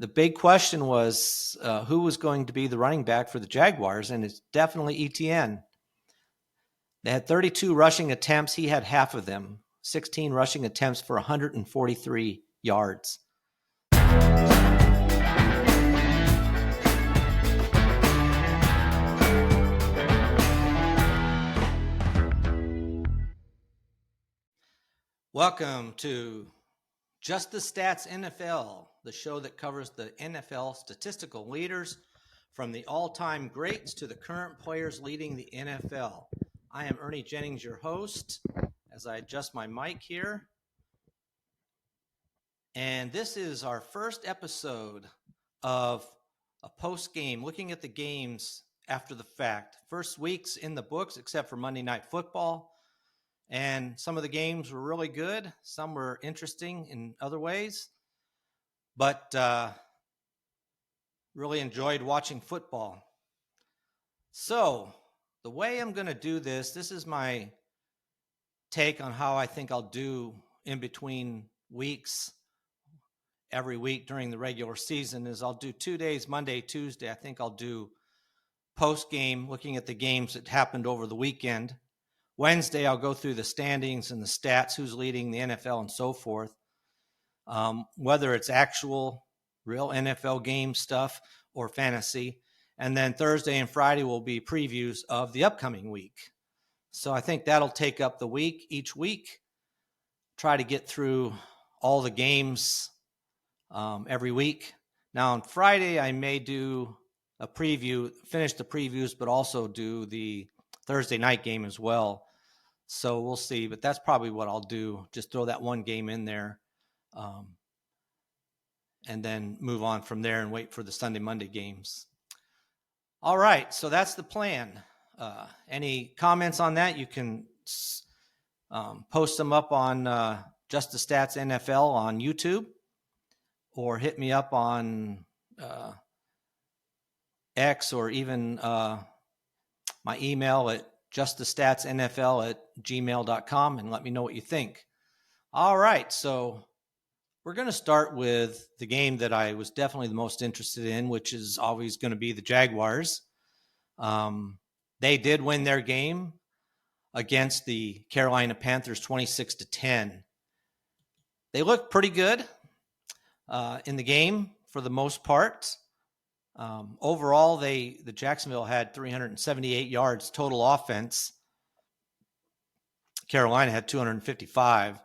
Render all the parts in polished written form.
the big question was who was going to be the running back for the Jaguars, and it's definitely ETN. They had 32 rushing attempts. He had half of them, 16 rushing attempts for 143 yards. Welcome to Just the Stats NFL, the show that covers the NFL statistical leaders from the all-time greats to the current players leading the NFL. I am Ernie Jennings, your host, as I adjust my mic here. And this is our first episode of a post-game, looking at the games after the fact. First week's in the books, except for Monday Night Football. And some of the games were really good. Some were interesting in other ways. But really enjoyed watching football. So the way I'm going to do this is my take on how I think I'll do in between weeks. Every week during the regular season is I'll do 2 days, Monday, Tuesday. I think I'll do post-game, looking at the games that happened over the weekend. Wednesday, I'll go through the standings and the stats, who's leading the NFL and so forth, whether it's actual, real NFL game stuff or fantasy. And then Thursday and Friday will be previews of the upcoming week. So I think that'll take up the week, each week. Try to get through all the games every week. Now on Friday, I may do a preview, finish the previews, but also do the Thursday night game as well. So we'll see, but that's probably what I'll do. Just throw that one game in there and then move on from there and wait for the Sunday, Monday games. All right, so that's the plan. Any comments on that? You can post them up on Just the Stats NFL on YouTube, or hit me up on X, or even my email at justthestatsnfl@gmail.com, and let me know what you think. All right, so we're going to start with the game that I was definitely the most interested in, which is always going to be the Jaguars. They did win their game against the Carolina Panthers 26-10. They looked pretty good in the game for the most part. Overall, the Jacksonville had 378 yards total offense. Carolina had 255.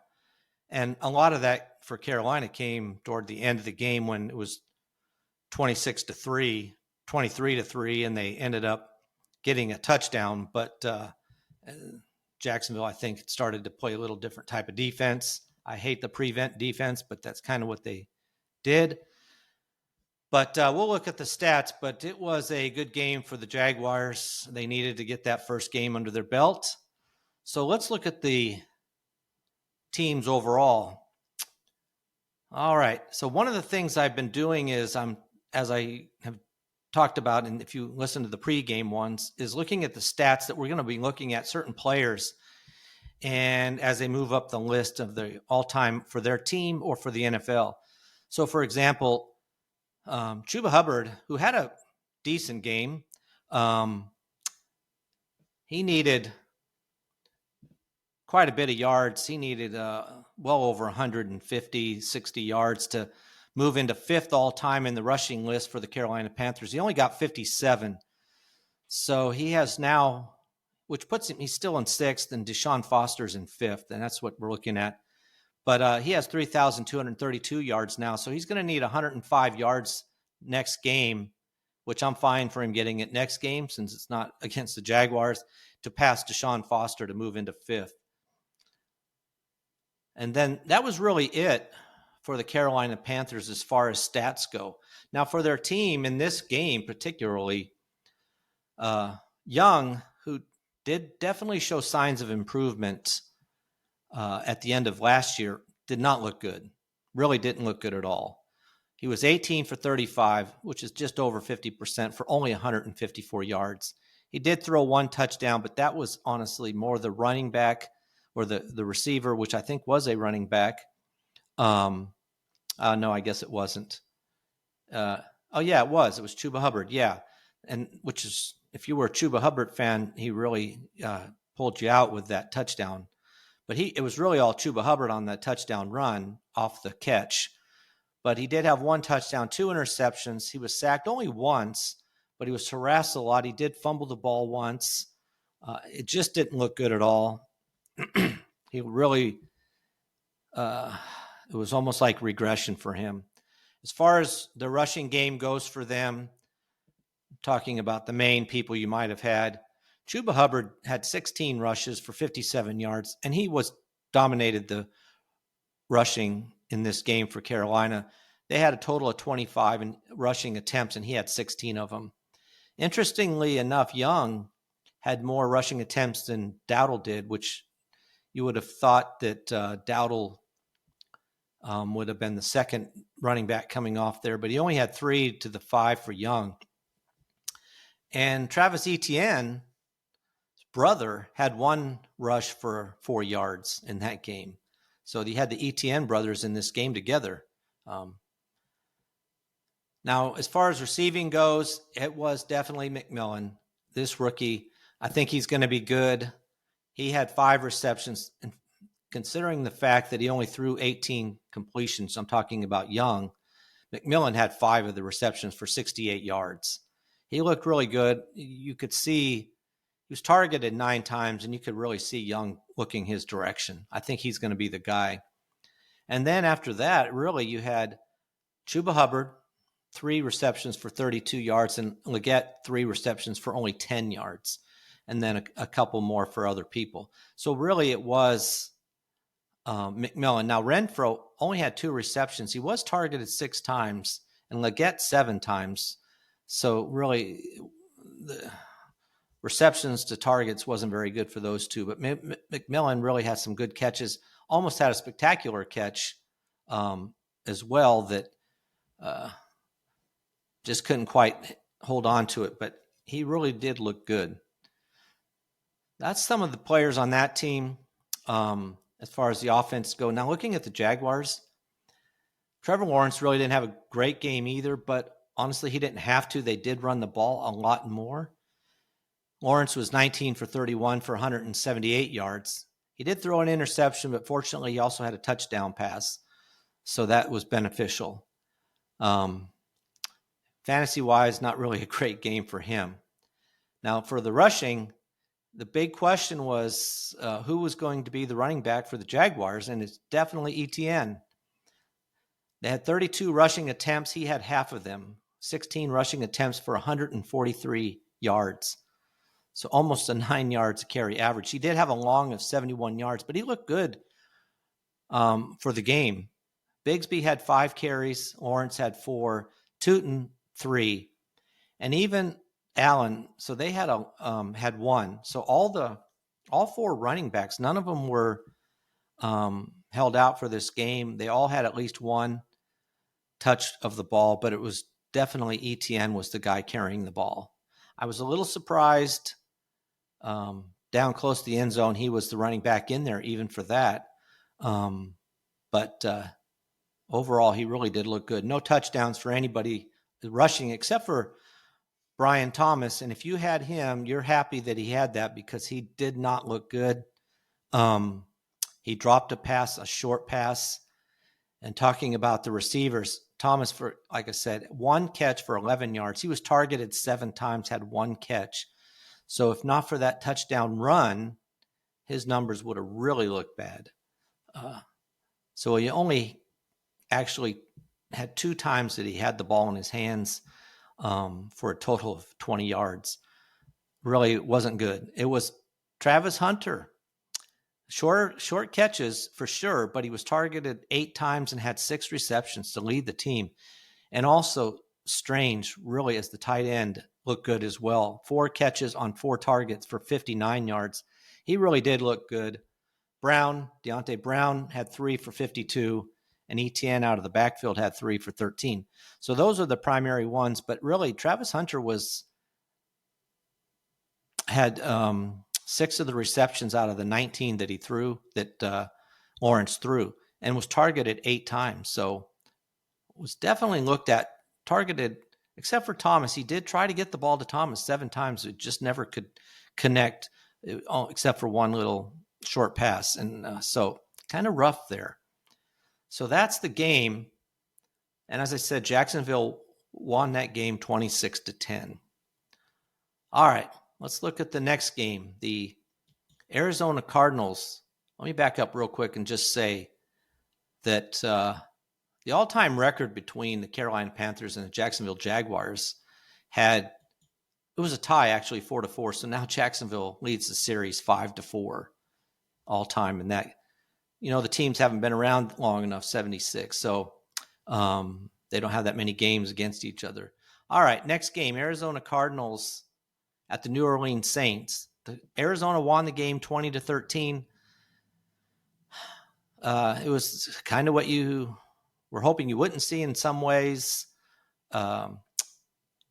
And a lot of that for Carolina came toward the end of the game when it was 26-3, 23-3, and they ended up getting a touchdown. But Jacksonville, I think, started to play a little different type of defense. I hate the prevent defense, but that's kind of what they did. But we'll look at the stats, but it was a good game for the Jaguars. They needed to get that first game under their belt. So let's look at the teams overall. All right. So one of the things I've been doing is as I have talked about, and if you listen to the pregame ones, is looking at the stats that we're going to be looking at certain players, and as they move up the list of the all-time for their team or for the NFL. So, for example, Chuba Hubbard, who had a decent game, he needed quite a bit of yards. He needed well over 150, 60 yards to move into fifth all-time in the rushing list for the Carolina Panthers. He only got 57. So he has now, which puts him, he's still in sixth, and Deshaun Foster's in fifth, and that's what we're looking at. But he has 3,232 yards now, so he's going to need 105 yards next game, which I'm fine for him getting it next game since it's not against the Jaguars, to pass Deshaun Foster to move into fifth. And then that was really it for the Carolina Panthers as far as stats go. Now for their team in this game particularly, Young, who did definitely show signs of improvement at the end of last year, did not look good. Really didn't look good at all. He was 18 for 35, which is just over 50% for only 154 yards. He did throw one touchdown, but that was honestly more the running back or the receiver, which I think was a running back. No, I guess it wasn't. Oh yeah, it was Chuba Hubbard. Yeah. And which is, if you were a Chuba Hubbard fan, he really pulled you out with that touchdown. But it was really all Chuba Hubbard on that touchdown run off the catch. But he did have one touchdown, 2 interceptions. He was sacked only once, but he was harassed a lot. He did fumble the ball once. It just didn't look good at all. He really, it was almost like regression for him. As far as the rushing game goes for them, talking about the main people you might have had, Chuba Hubbard had 16 rushes for 57 yards, and he dominated the rushing in this game for Carolina. They had a total of 25 in rushing attempts, and he had 16 of them. Interestingly enough, Young had more rushing attempts than Dowdle did, which you would have thought that Dowdle would have been the second running back coming off there, but he only had 3 to the 5 for Young. And Travis Etienne's brother had 1 rush for 4 yards in that game. So you had the Etienne brothers in this game together. Now, as far as receiving goes, it was definitely McMillan. This rookie, I think he's going to be good. He had 5 receptions, and considering the fact that he only threw 18 completions, I'm talking about Young, McMillan had 5 of the receptions for 68 yards. He looked really good. You could see he was targeted 9 times, and you could really see Young looking his direction. I think he's going to be the guy. And then after that, really, you had Chuba Hubbard, 3 receptions for 32 yards, and Leggett, 3 receptions for only 10 yards, and then a couple more for other people. So really it was McMillan. Now, Renfro only had 2 receptions. He was targeted 6 times, and Leggett 7 times. So really, the receptions to targets wasn't very good for those 2. But McMillan really had some good catches, almost had a spectacular catch as well that just couldn't quite hold on to it. But he really did look good. That's some of the players on that team as far as the offense go. Now, looking at the Jaguars, Trevor Lawrence really didn't have a great game either, but honestly, he didn't have to. They did run the ball a lot more. Lawrence was 19 for 31 for 178 yards. He did throw an interception, but fortunately, he also had a touchdown pass, so that was beneficial. Fantasy-wise, not really a great game for him. Now, for the rushing, the big question was who was going to be the running back for the Jaguars, and it's definitely Etienne. They had 32 rushing attempts. He had half of them, 16 rushing attempts for 143 yards. So almost a 9 yards a carry average. He did have a long of 71 yards, but he looked good for the game. Bigsby had 5 carries. Lawrence had 4. Tootin, 3. And even Allen, so they had had 1. So all 4 running backs, none of them were held out for this game. They all had at least 1 touch of the ball, but it was definitely Etienne was the guy carrying the ball. I was a little surprised down close to the end zone. He was the running back in there even for that. But overall, he really did look good. No touchdowns for anybody rushing except for Brian Thomas. And if you had him, you're happy that he had that because he did not look good. He dropped a pass, a short pass. And talking about the receivers, Thomas, for, like I said, 1 catch for 11 yards. He was targeted 7 times, had 1 catch. So if not for that touchdown run, his numbers would have really looked bad. So he only actually had 2 times that he had the ball in his hands for a total of 20 yards. Really wasn't good. It was Travis Hunter. Short catches for sure, but he was targeted 8 times and had 6 receptions to lead the team. And also Strange, really, as the tight end, looked good as well. 4 catches on 4 targets for 59 yards. He really did look good. Deontay Brown had 3 for 52, and Etienne out of the backfield had 3 for 13. So those are the primary ones. But really, Travis Hunter had 6 of the receptions out of the 19 that he threw, that Lawrence threw, and was targeted 8 times. So was definitely looked at targeted, except for Thomas. He did try to get the ball to Thomas 7 times. It just never could connect, except for one little short pass. And so kind of rough there. So that's the game. And as I said, Jacksonville won that game 26-10. All right, let's look at the next game. The Arizona Cardinals. Let me back up real quick and just say that the all-time record between the Carolina Panthers and the Jacksonville Jaguars it was a tie, actually, 4-4. So now Jacksonville leads the series 5-4 all-time. And that, the teams haven't been around long enough, 76. So they don't have that many games against each other. All right, next game, Arizona Cardinals at the New Orleans Saints. Arizona won the game 20-13. It was kind of what you were hoping you wouldn't see in some ways.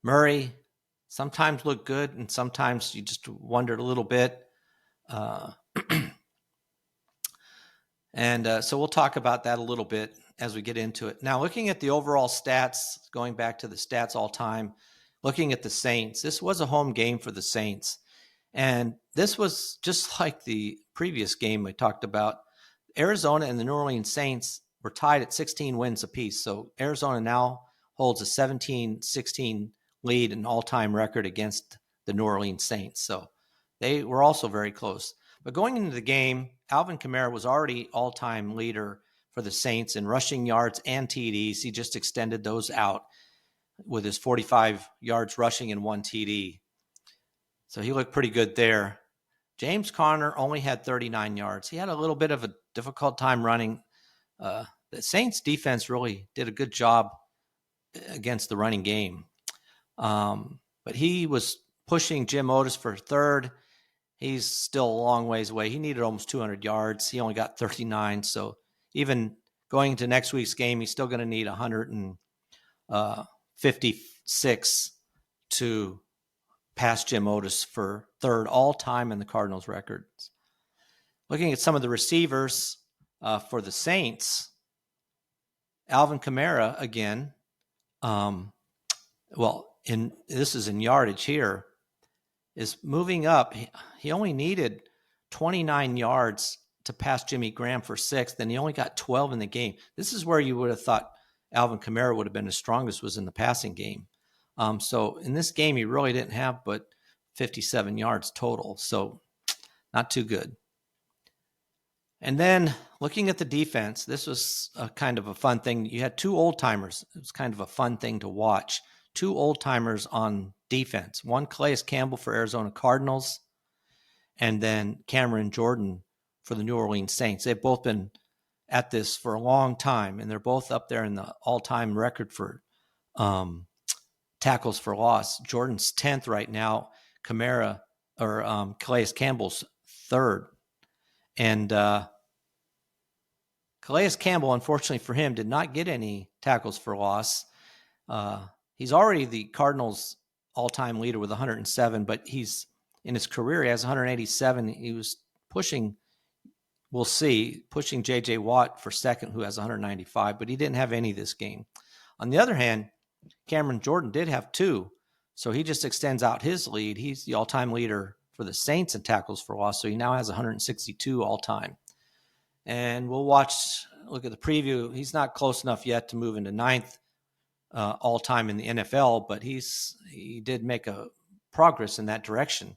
Murray sometimes looked good, and sometimes you just wondered a little bit. So we'll talk about that a little bit as we get into it. Now, looking at the overall stats, going back to the stats all time, looking at the Saints, this was a home game for the Saints. And this was just like the previous game we talked about. Arizona and the New Orleans Saints were tied at 16 wins apiece. So Arizona now holds a 17-16 lead, an all-time record against the New Orleans Saints. So they were also very close. But going into the game, Alvin Kamara was already all-time leader for the Saints in rushing yards and TDs. He just extended those out with his 45 yards rushing and 1 TD. So he looked pretty good there. James Conner only had 39 yards. He had a little bit of a difficult time running. The Saints defense really did a good job against the running game. But he was pushing Jim Otis for third. He's still a long ways away. He needed almost 200 yards. He only got 39. So even going into next week's game, he's still going to need 156 to pass Jim Otis for third all time in the Cardinals records. Looking at some of the receivers for the Saints, Alvin Kamara again. This is in yardage here, is moving up. He only needed 29 yards to pass Jimmy Graham for sixth, and he only got 12 in the game. This is where you would have thought Alvin Kamara would have been the strongest, was in the passing game. So in this game, he really didn't have but 57 yards total. So not too good. And then looking at the defense, this was a kind of a fun thing. You had 2 old-timers. It was kind of a fun thing to watch. 2 old-timers on defense. One, Calais Campbell for Arizona Cardinals, and then Cameron Jordan for the New Orleans Saints. They've both been at this for a long time, and they're both up there in the all-time record for tackles for loss. Jordan's 10th right now. Calais Campbell's 3rd. And Calais Campbell, unfortunately for him, did not get any tackles for loss. He's already the Cardinals' all-time leader with 107, but he's in his career, he has 187. He was pushing J.J. Watt for second, who has 195, but he didn't have any this game. On the other hand, Cameron Jordan did have 2, so he just extends out his lead. He's the all-time leader for the Saints in tackles for loss, so he now has 162 all-time. And we'll look at the preview. He's not close enough yet to move into 9th all-time in the NFL, but he did make a progress in that direction.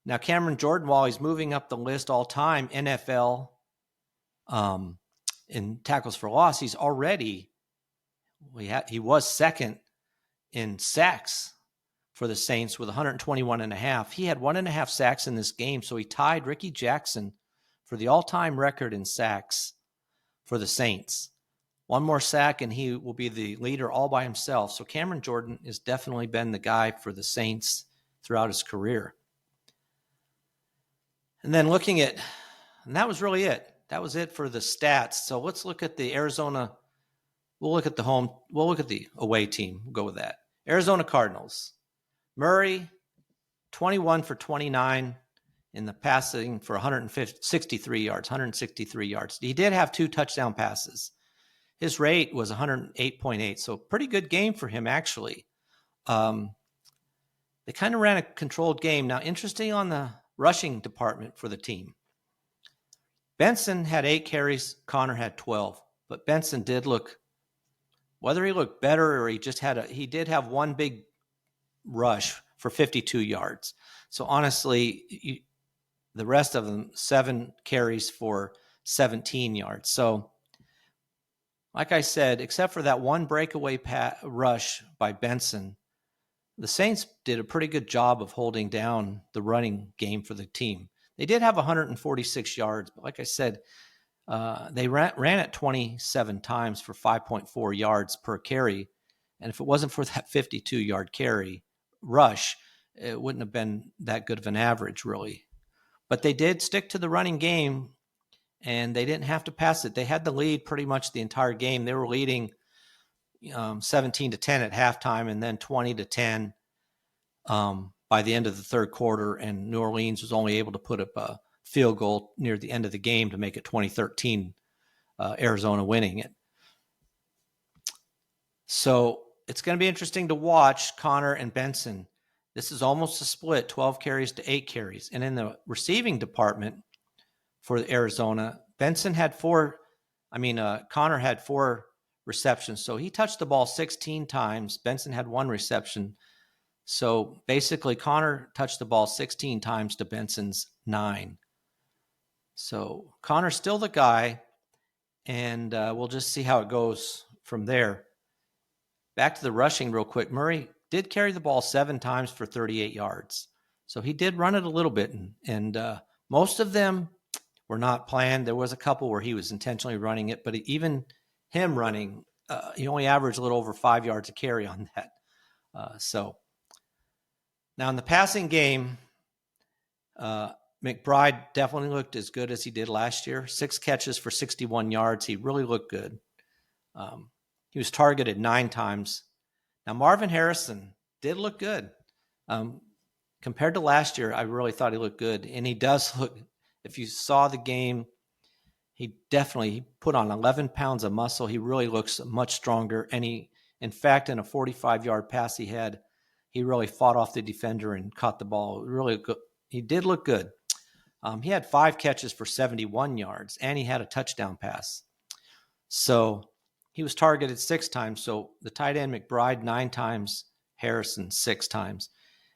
Now, Cameron Jordan, while he's moving up the list all-time NFL in tackles for loss, he's already he was second in sacks for the Saints with 121.5. He had 1.5 sacks in this game, so he tied Ricky Jackson for the all-time record in sacks for the Saints. One more sack, and he will be the leader all by himself. So Cameron Jordan has definitely been the guy for the Saints throughout his career. And then and that was really it. That was it for the stats. So let's look at the Arizona. We'll look at the away team. We'll go with that. Arizona Cardinals. Murray, 21 for 29 in the passing for 163 yards. He did have 2 touchdown passes. his rate was 108.8. So pretty good game for him, actually. They kind of ran a controlled game. Now, interesting on the rushing department for the team. Benson had 8 carries. Connor had 12. But Benson did look, whether he looked better or he did have one big rush for 52 yards. So honestly, the rest of them, 7 carries for 17 yards. So like I said, except for that one breakaway rush by Benson, the Saints did a pretty good job of holding down the running game for the team. They did have 146 yards, but like I said, they ran it 27 times for 5.4 yards per carry. And if it wasn't for that 52-yard carry rush, it wouldn't have been that good of an average, really. But they did stick to the running game, and they didn't have to pass it. They had the lead pretty much the entire game. They were leading 17-10 at halftime, and then 20-10 by the end of the third quarter. And New Orleans was only able to put up a field goal near the end of the game to make it 2013, Arizona winning it. So it's going to be interesting to watch Connor and Benson. This is almost a split, 12 carries to 8 carries. And in the receiving department for Arizona, Connor had 4 receptions. So he touched the ball 16 times. Benson had 1 reception. So basically, Connor touched the ball 16 times to Benson's 9. So Connor's still the guy, and we'll just see how it goes from there. Back to the rushing real quick. Murray did carry the ball 7 times for 38 yards. So he did run it a little bit, and most of them were not planned. There was a couple where he was intentionally running it, but even him running, he only averaged a little over 5 yards a carry on that. So now in the passing game, McBride definitely looked as good as he did last year. 6 catches for 61 yards. He really looked good. He was targeted 9 times. Now, Marvin Harrison did look good. Compared to last year, I really thought he looked good. And he does look, if you saw the game, he put on 11 pounds of muscle. He really looks much stronger. And in fact, in a 45-yard pass he had, he really fought off the defender and caught the ball. Really good. He did look good. He had 5 catches for 71 yards, and he had a touchdown pass. So he was targeted 6 times. So the tight end McBride 9 times, Harrison 6 times.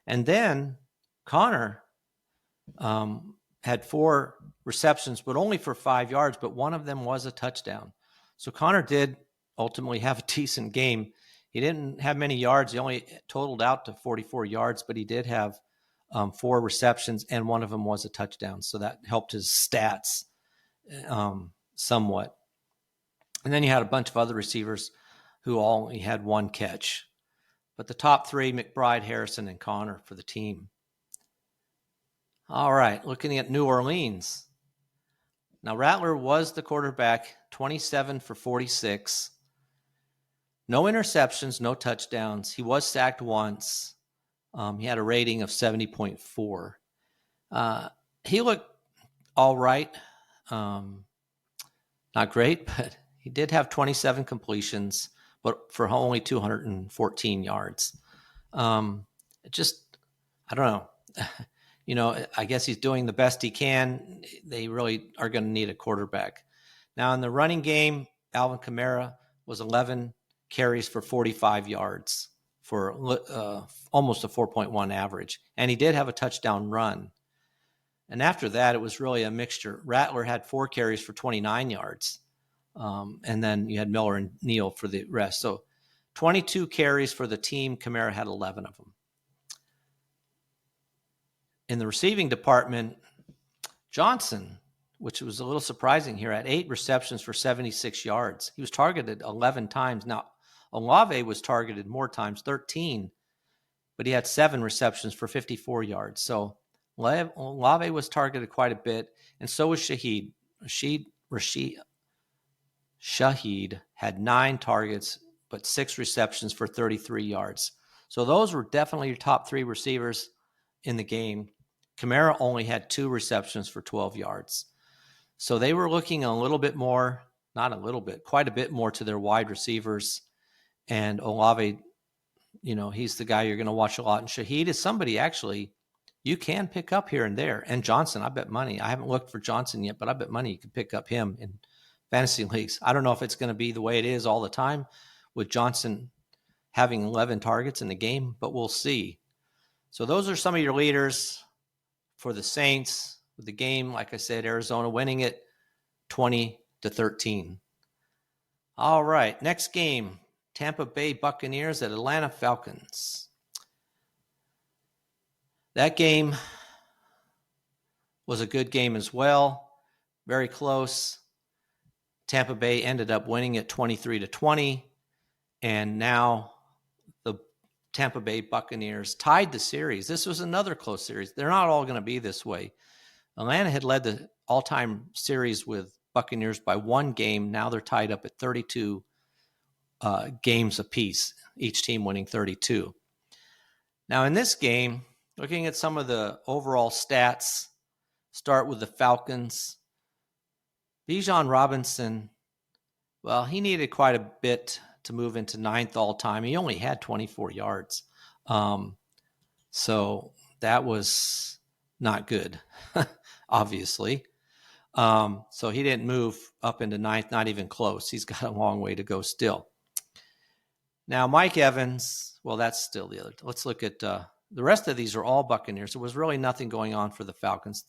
And then Connor had 4 receptions, but only for 5 yards, but one of them was a touchdown. So Connor did ultimately have a decent game. He didn't have many yards. He only totaled out to 44 yards, but he did have 4 receptions, and one of them was a touchdown. So that helped his stats somewhat. And then you had a bunch of other receivers who only had 1 catch. But the top 3, McBride, Harrison, and Connor for the team. All right, looking at New Orleans. Now, Rattler was the quarterback, 27 for 46. No interceptions, no touchdowns. He was sacked once. He had a rating of 70.4. He looked all right. Not great, but he did have 27 completions, but for only 214 yards. I don't know. I guess he's doing the best he can. They really are going to need a quarterback. Now, in the running game, Alvin Kamara was 11 carries for 45 yards for almost a 4.1 average. And he did have a touchdown run. And after that, it was really a mixture. Rattler had 4 carries for 29 yards. And then you had Miller and Neal for the rest. So 22 carries for the team. Kamara had 11 of them. In the receiving department, Johnson, which was a little surprising here, had 8 receptions for 76 yards. He was targeted 11 times. Now, Olave was targeted more times, 13, but he had 7 receptions for 54 yards. So Olave was targeted quite a bit, and so was Shaheed. Shaheed had 9 targets, but 6 receptions for 33 yards. So those were definitely your top 3 receivers in the game. Kamara only had 2 receptions for 12 yards. So they were looking a little bit more not a little bit, quite a bit more to their wide receivers. And Olave, he's the guy you're going to watch a lot. And Shaheed is somebody actually you can pick up here and there. And Johnson, I bet money. I haven't looked for Johnson yet, but I bet money you could pick up him in fantasy leagues. I don't know if it's going to be the way it is all the time with Johnson having 11 targets in the game, but we'll see. So those are some of your leaders for the Saints with the game. Like I said, Arizona winning it 20-13. All right, next game, Tampa Bay Buccaneers at Atlanta Falcons. That game was a good game as well. Very close. Tampa Bay ended up winning it 23-20. And now the Tampa Bay Buccaneers tied the series. This was another close series. They're not all going to be this way. Atlanta had led the all-time series with Buccaneers by one game. Now they're tied up at 32 games apiece, each team winning 32. Now in this game, looking at some of the overall stats, start with the Falcons. Bijan Robinson, well, he needed quite a bit to move into 9th all-time. He only had 24 yards. So that was not good, obviously. So he didn't move up into 9th, not even close. He's got a long way to go still. Now, Mike Evans, well, that's still the other. Let's look at the rest of these are all Buccaneers. There was really nothing going on for the Falcons.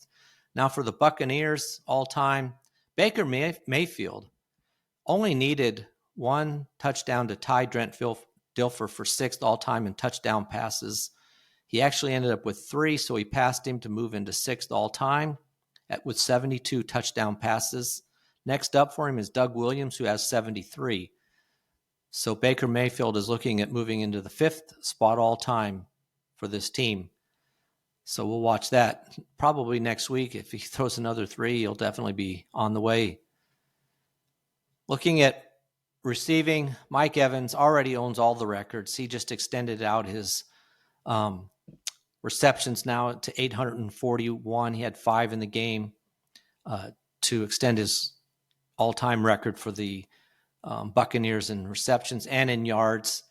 Now, for the Buccaneers all-time, Baker Mayfield only needed one touchdown to tie Trent Dilfer for 6th all-time in touchdown passes. He actually ended up with 3, so he passed him to move into 6th all-time with 72 touchdown passes. Next up for him is Doug Williams, who has 73. So Baker Mayfield is looking at moving into the 5th spot all-time for this team. So we'll watch that probably next week. If he throws another 3, he'll definitely be on the way. Looking at receiving, Mike Evans already owns all the records. He just extended out his receptions now to 841. He had 5 in the game to extend his all-time record for the Buccaneers in receptions and in yards.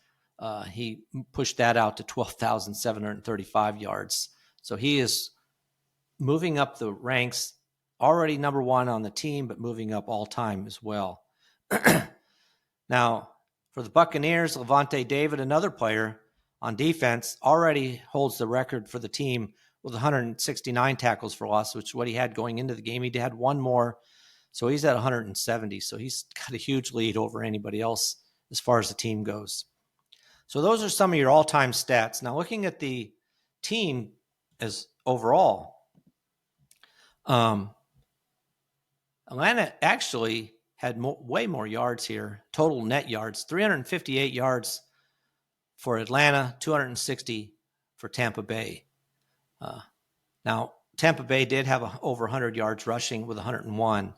He pushed that out to 12,735 yards. So he is moving up the ranks, already number 1 on the team, but moving up all time as well. Now, for the Buccaneers, Levante David, another player on defense, already holds the record for the team with 169 tackles for loss, which is what he had going into the game. He had 1 more, so he's at 170. So he's got a huge lead over anybody else as far as the team goes. So those are some of your all-time stats. Now, looking at the team as overall, Atlanta actually had way more yards here, total net yards, 358 yards for Atlanta, 260 for Tampa Bay. Now, Tampa Bay did have over 100 yards rushing with 101.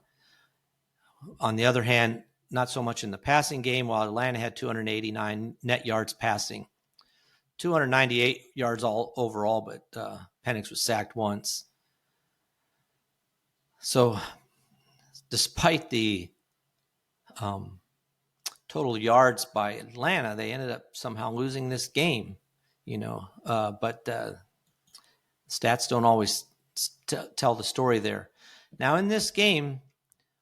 On the other hand, not so much in the passing game, while Atlanta had 289 net yards passing. 298 yards all overall, but Penix was sacked once. So despite the total yards by Atlanta, they ended up somehow losing this game, but stats don't always tell the story there. Now in this game,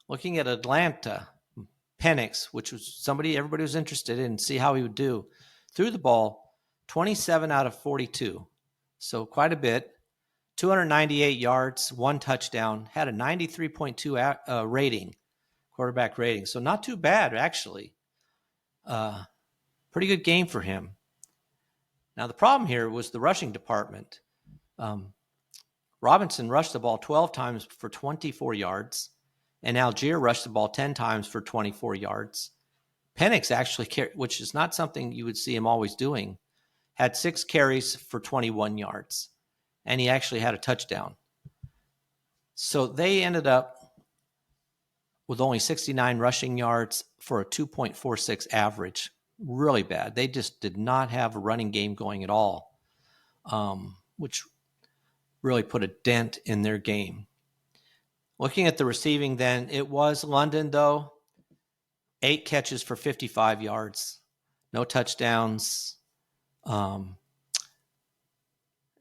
looking at Atlanta, Penix, which was somebody everybody was interested in, see how he would do, threw the ball 27 out of 42. So quite a bit, 298 yards, 1 touchdown, had a 93.2 rating, quarterback rating. So not too bad, actually. Pretty good game for him. Now, the problem here was the rushing department. Robinson rushed the ball 12 times for 24 yards, and Algier rushed the ball 10 times for 24 yards. Penix actually, which is not something you would see him always doing, had 6 carries for 21 yards, and he actually had a touchdown. So they ended up with only 69 rushing yards for a 2.46 average. Really bad. They just did not have a running game going at all, which really put a dent in their game. Looking at the receiving then, it was London, though. 8 catches for 55 yards, no touchdowns. And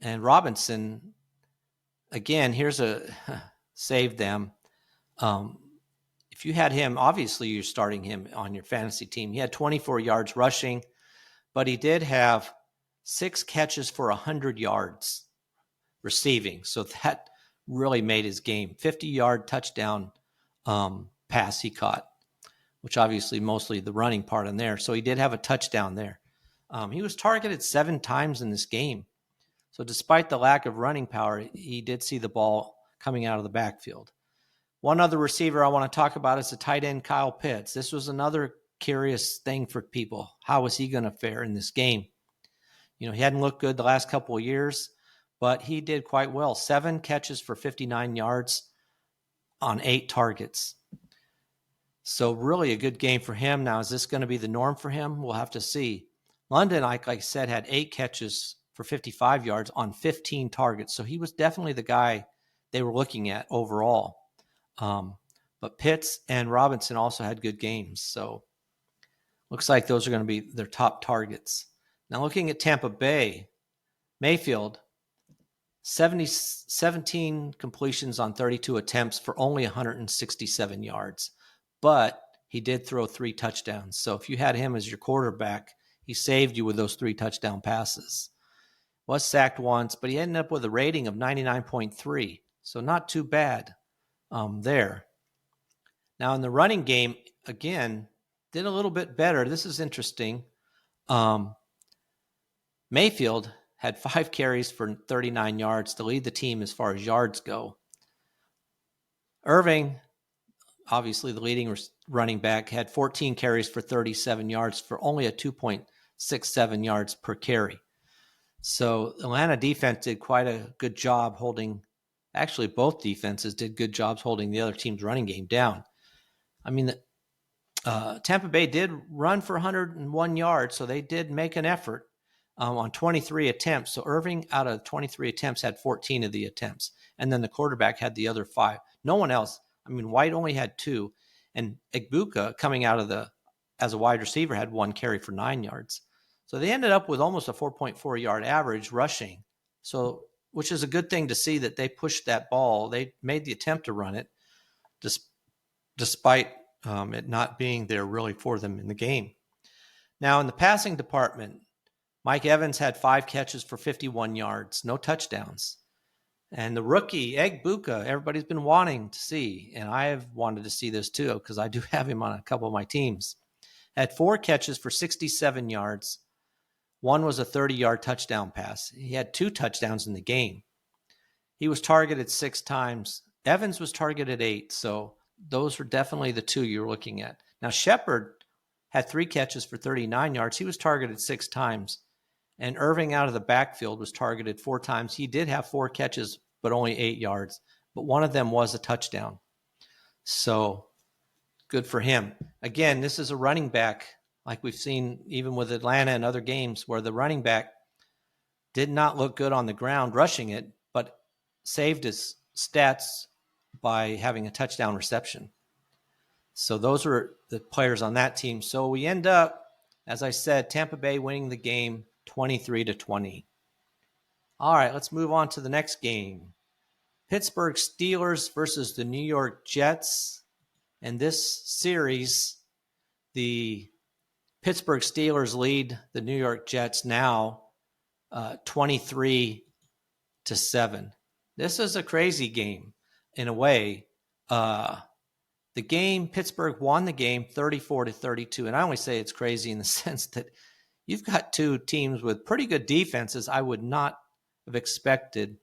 Robinson, again, here's a save them. If you had him, obviously you're starting him on your fantasy team. He had 24 yards rushing, but he did have 6 catches for 100 yards receiving. So that really made his game. 50-yard touchdown pass he caught, which obviously mostly the running part in there. So he did have a touchdown there. He was targeted 7 times in this game. So despite the lack of running power, he did see the ball coming out of the backfield. One other receiver I want to talk about is the tight end Kyle Pitts. This was another curious thing for people. How was he going to fare in this game? He hadn't looked good the last couple of years, but he did quite well. 7 catches for 59 yards on 8 targets. So really a good game for him. Now, is this going to be the norm for him? We'll have to see. London, like I said, had 8 catches for 55 yards on 15 targets. So he was definitely the guy they were looking at overall. But Pitts and Robinson also had good games. So looks like those are going to be their top targets. Now looking at Tampa Bay, Mayfield, 17 completions on 32 attempts for only 167 yards. But he did throw 3 touchdowns. So if you had him as your quarterback, he saved you with those 3 touchdown passes. Was sacked once, but he ended up with a rating of 99.3. So not too bad there. Now in the running game, again, did a little bit better. This is interesting. Mayfield had 5 carries for 39 yards to lead the team as far as yards go. Irving, obviously the leading running back, had 14 carries for 37 yards for only a 2.67 yards per carry. So Atlanta defense did quite a good job holding. Actually, both defenses did good jobs holding the other team's running game down. I mean, Tampa Bay did run for 101 yards, so they did make an effort on 23 attempts. So Irving, out of 23 attempts, had 14 of the attempts. And then the quarterback had the other 5. No one else. I mean, White only had 2. And Igbuka, coming out of as a wide receiver, had 1 carry for 9 yards. So they ended up with almost a 4.4 yard average rushing. So, which is a good thing to see that they pushed that ball. They made the attempt to run it despite it not being there really for them in the game. Now, in the passing department, Mike Evans had 5 catches for 51 yards, no touchdowns. And the rookie, Igbuka, everybody's been wanting to see, and I have wanted to see this too because I do have him on a couple of my teams, had 4 catches for 67 yards. 1 was a 30-yard touchdown pass. He had 2 touchdowns in the game. He was targeted 6 times. Evans was targeted 8, so those were definitely the 2 you're looking at. Now, Shepard had 3 catches for 39 yards. He was targeted 6 times. And Irving out of the backfield was targeted 4 times. He did have 4 catches, but only 8 yards. But one of them was a touchdown. So good for him. Again, this is a running back, like we've seen even with Atlanta and other games, where the running back did not look good on the ground rushing it, but saved his stats by having a touchdown reception. So those were the players on that team. So we end up, as I said, Tampa Bay winning the game 23-20. All right, let's move on to the next game. Pittsburgh Steelers versus the New York Jets. In this series, the Pittsburgh Steelers lead the New York Jets now 23-7. This is a crazy game in a way. The game, Pittsburgh won the game 34-32. And I only say it's crazy in the sense that you've got 2 teams with pretty good defenses. I would not have expected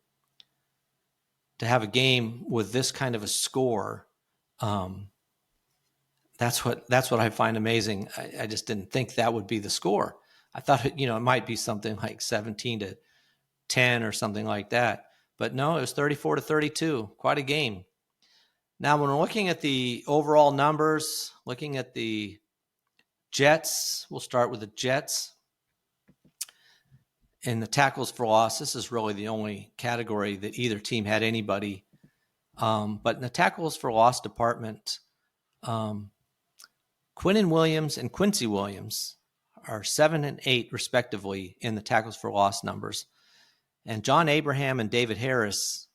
to have a game with this kind of a score. That's what I find amazing. I just didn't think that would be the score. I thought it might be something like 17-10 or something like that. But no, it was 34-32. Quite a game. Now, when we're looking at the overall numbers, looking at the Jets, we'll start with the Jets. In the tackles for loss, this is really the only category that either team had anybody. But in the tackles for loss department, Quinnen Williams and Quincy Williams are 7 and 8, respectively, in the tackles for loss numbers. And John Abraham and David Harris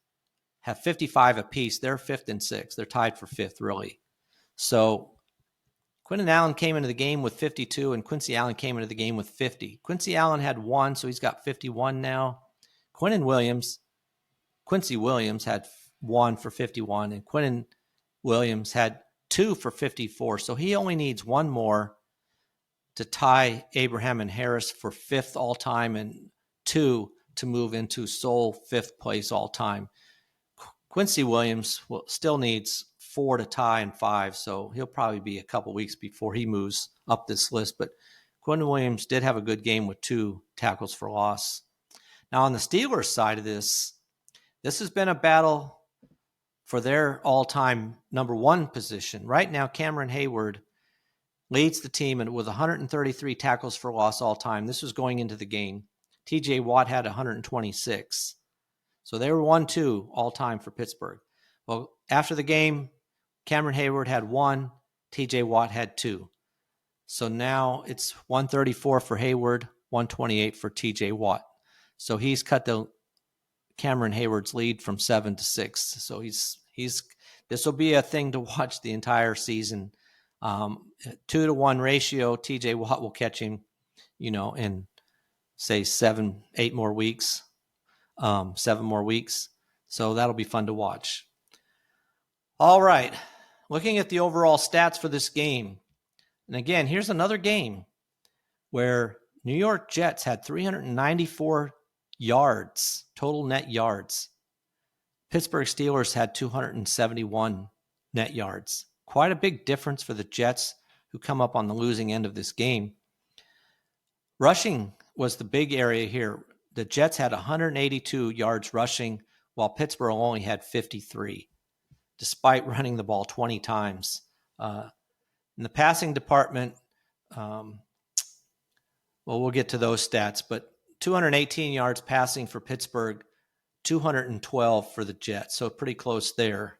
have 55 apiece. They're 5th and 6th. They're tied for 5th, really. So Quinton Allen came into the game with 52, and Quincy Allen came into the game with 50. Quincy Allen had 1, so he's got 51 now. Quincy Williams had 1 for 51, and Quinton Williams had 2 for 54. So he only needs 1 more to tie Abraham and Harris for 5th all-time and 2 to move into sole 5th place all-time. Quincy Williams still needs 4 to tie and 5, so he'll probably be a couple weeks before he moves up this list. But Quinton Williams did have a good game with 2 tackles for loss. Now, on the Steelers side of this has been a battle for their all-time number 1 position. Right now, Cameron Hayward leads the team with 133 tackles for loss all-time. This was going into the game. TJ Watt had 126. So they were 1-2 all-time for Pittsburgh. Well, after the game, Cameron Hayward had 1, TJ Watt had 2. So now it's 134 for Hayward, 128 for TJ Watt. So he's cut the Cameron Hayward's lead from 7 to 6. So this will be a thing to watch the entire season. 2-to-1 ratio, TJ Watt will catch him, in say 7 more weeks. 7 more weeks. So that'll be fun to watch. All right. Looking at the overall stats for this game. And again, here's another game where New York Jets had 394 yards, total net yards. Pittsburgh Steelers had 271 net yards. Quite a big difference for the Jets, who come up on the losing end of this game. Rushing was the big area here. The Jets had 182 yards rushing, while Pittsburgh only had 53, despite running the ball 20 times. In the passing department, we'll get to those stats, but 218 yards passing for Pittsburgh, 212 for the Jets, so pretty close there.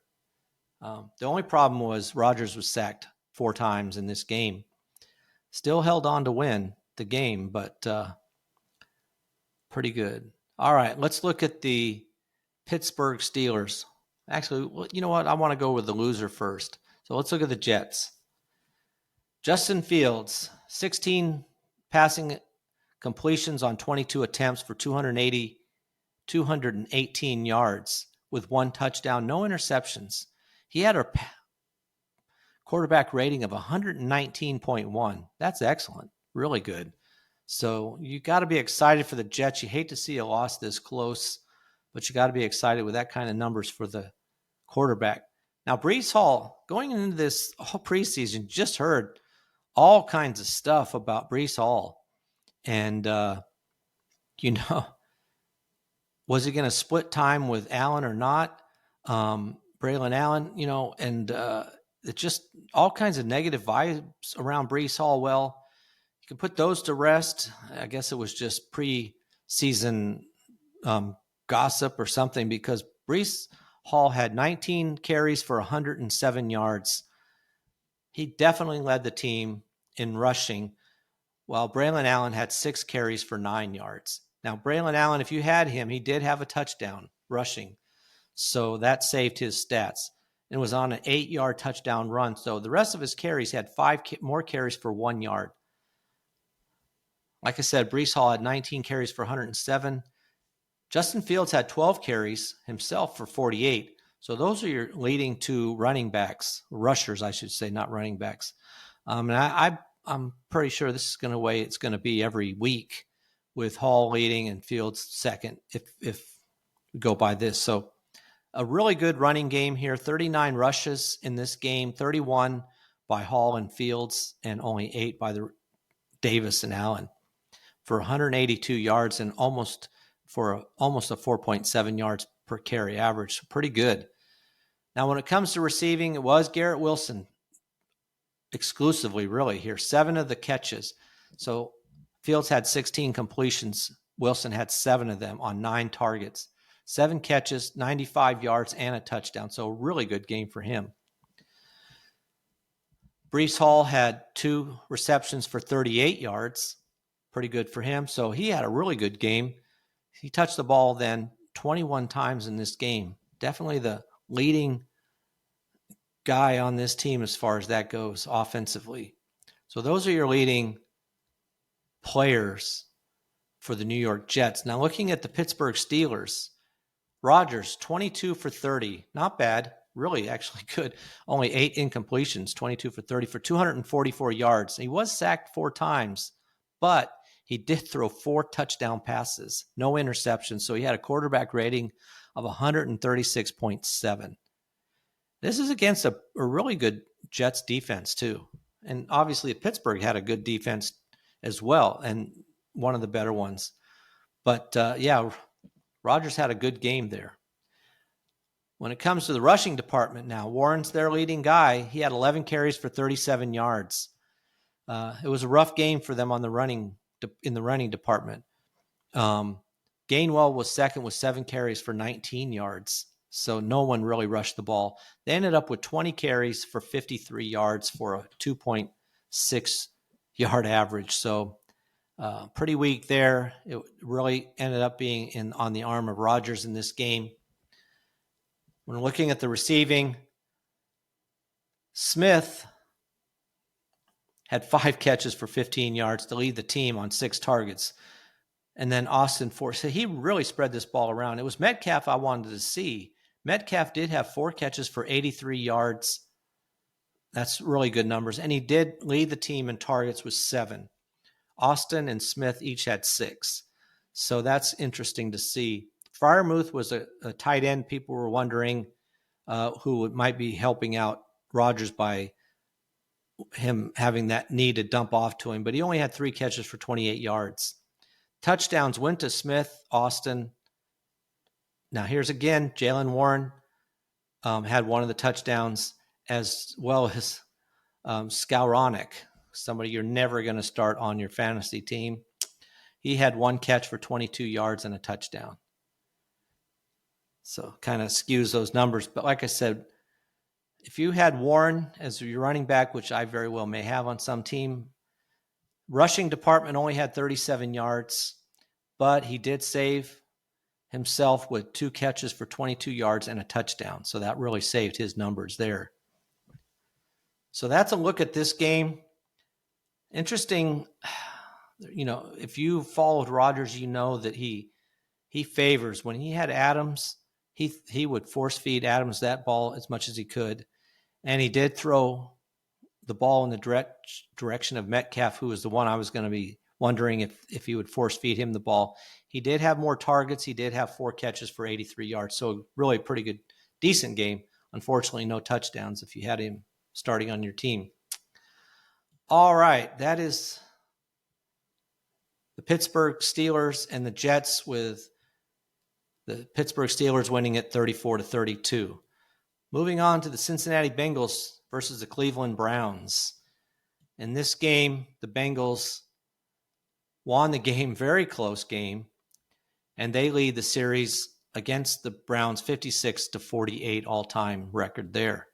The only problem was Rodgers was sacked 4 times in this game. Still held on to win the game, but pretty good. All right, let's look at the Pittsburgh Steelers. Actually, you know what? I want to go with the loser first. So let's look at the Jets. Justin Fields, 16 passing completions on 22 attempts for 218 yards with 1 touchdown, no interceptions. He had a quarterback rating of 119.1. That's excellent. Really good. So you got to be excited for the Jets. You hate to see a loss this close, but you got to be excited with that kind of numbers for the quarterback. Now, Breece Hall, going into this whole preseason, just heard all kinds of stuff about Breece Hall. And, was he going to split time with Allen or not? Braylon Allen, and it's just all kinds of negative vibes around Breece Hall. Well, you can put those to rest. I guess it was just preseason gossip or something, because Breece Hall had 19 carries for 107 yards. He definitely led the team in rushing, while Braylon Allen had 6 carries for 9 yards. Now, Braylon Allen, if you had him, he did have a touchdown rushing, so that saved his stats. It was on an 8-yard touchdown run. So the rest of his carries had 5 more carries for 1 yard. Like I said, Breece Hall had 19 carries for 107. Justin Fields had 12 carries himself for 48. So those are your leading 2 running backs, rushers, I should say, not running backs. And I'm pretty sure this is going to way it's going to be every week, with Hall leading and Fields second, if we go by this. So a really good running game here. 39 rushes in this game, 31 by Hall and Fields, and only 8 by the Davis and Allen, for 182 yards and almost a 4.7 yards per carry average. So pretty good. Now, when it comes to receiving, it was Garrett Wilson exclusively, really, here. 7 of the catches. So Fields had 16 completions. Wilson had 7 of them on 9 targets. 7 catches, 95 yards, and a touchdown. So a really good game for him. Breece Hall had 2 receptions for 38 yards. Pretty good for him. So he had a really good game. He touched the ball then 21 times in this game. Definitely the leading guy on this team as far as that goes offensively. So those are your leading players for the New York Jets. Now looking at the Pittsburgh Steelers, Rodgers, 22 for 30. Not bad. Really, actually good. Only 8 incompletions, 22 for 30 for 244 yards. He was sacked 4 times, but he did throw 4 touchdown passes, no interceptions. So he had a quarterback rating of 136.7. This is against a really good Jets defense too. And obviously Pittsburgh had a good defense as well, and one of the better ones. But Rodgers had a good game there. When it comes to the rushing department now, Warren's their leading guy. He had 11 carries for 37 yards. It was a rough game for them in the running department. Gainwell was second with 7 carries for 19 yards. So no one really rushed the ball. They ended up with 20 carries for 53 yards for a 2.6 yard average. So pretty weak there. It really ended up being on the arm of Rodgers in this game. When looking at the receiving, Smith had 5 catches for 15 yards to lead the team on 6 targets. And then Austin 4. So he really spread this ball around. It was Metcalf I wanted to see. Metcalf did have 4 catches for 83 yards. That's really good numbers. And he did lead the team in targets with 7. Austin and Smith each had 6. So that's interesting to see. Freiermuth was a tight end. People were wondering who might be helping out Rodgers by him having that need to dump off to him. But he only had 3 catches for 28 yards. Touchdowns went to Smith, Austin. Now here's again, Jaylen Warren had one of the touchdowns, as well as Skowronek, somebody you're never going to start on your fantasy team. He had 1 catch for 22 yards and a touchdown. So kind of skews those numbers. But like I said, if you had Warren as your running back, which I very well may have on some team, rushing department only had 37 yards, but he did save himself with 2 catches for 22 yards and a touchdown. So that really saved his numbers there. So that's a look at this game. Interesting. If you followed Rodgers, you know that he favors, when he had Adams, he would force feed Adams that ball as much as he could. And he did throw the ball in the direction of Metcalf, who was the one I was going to be wondering if he would force feed him the ball. He did have more targets. He did have 4 catches for 83 yards. So really pretty good, decent game. Unfortunately, no touchdowns if you had him starting on your team. All right. That is the Pittsburgh Steelers and the Jets, with the Pittsburgh Steelers winning at 34-32. Moving on to the Cincinnati Bengals versus the Cleveland Browns. In this game, the Bengals won the game, very close game, and they lead the series against the Browns 56-48 all-time record there.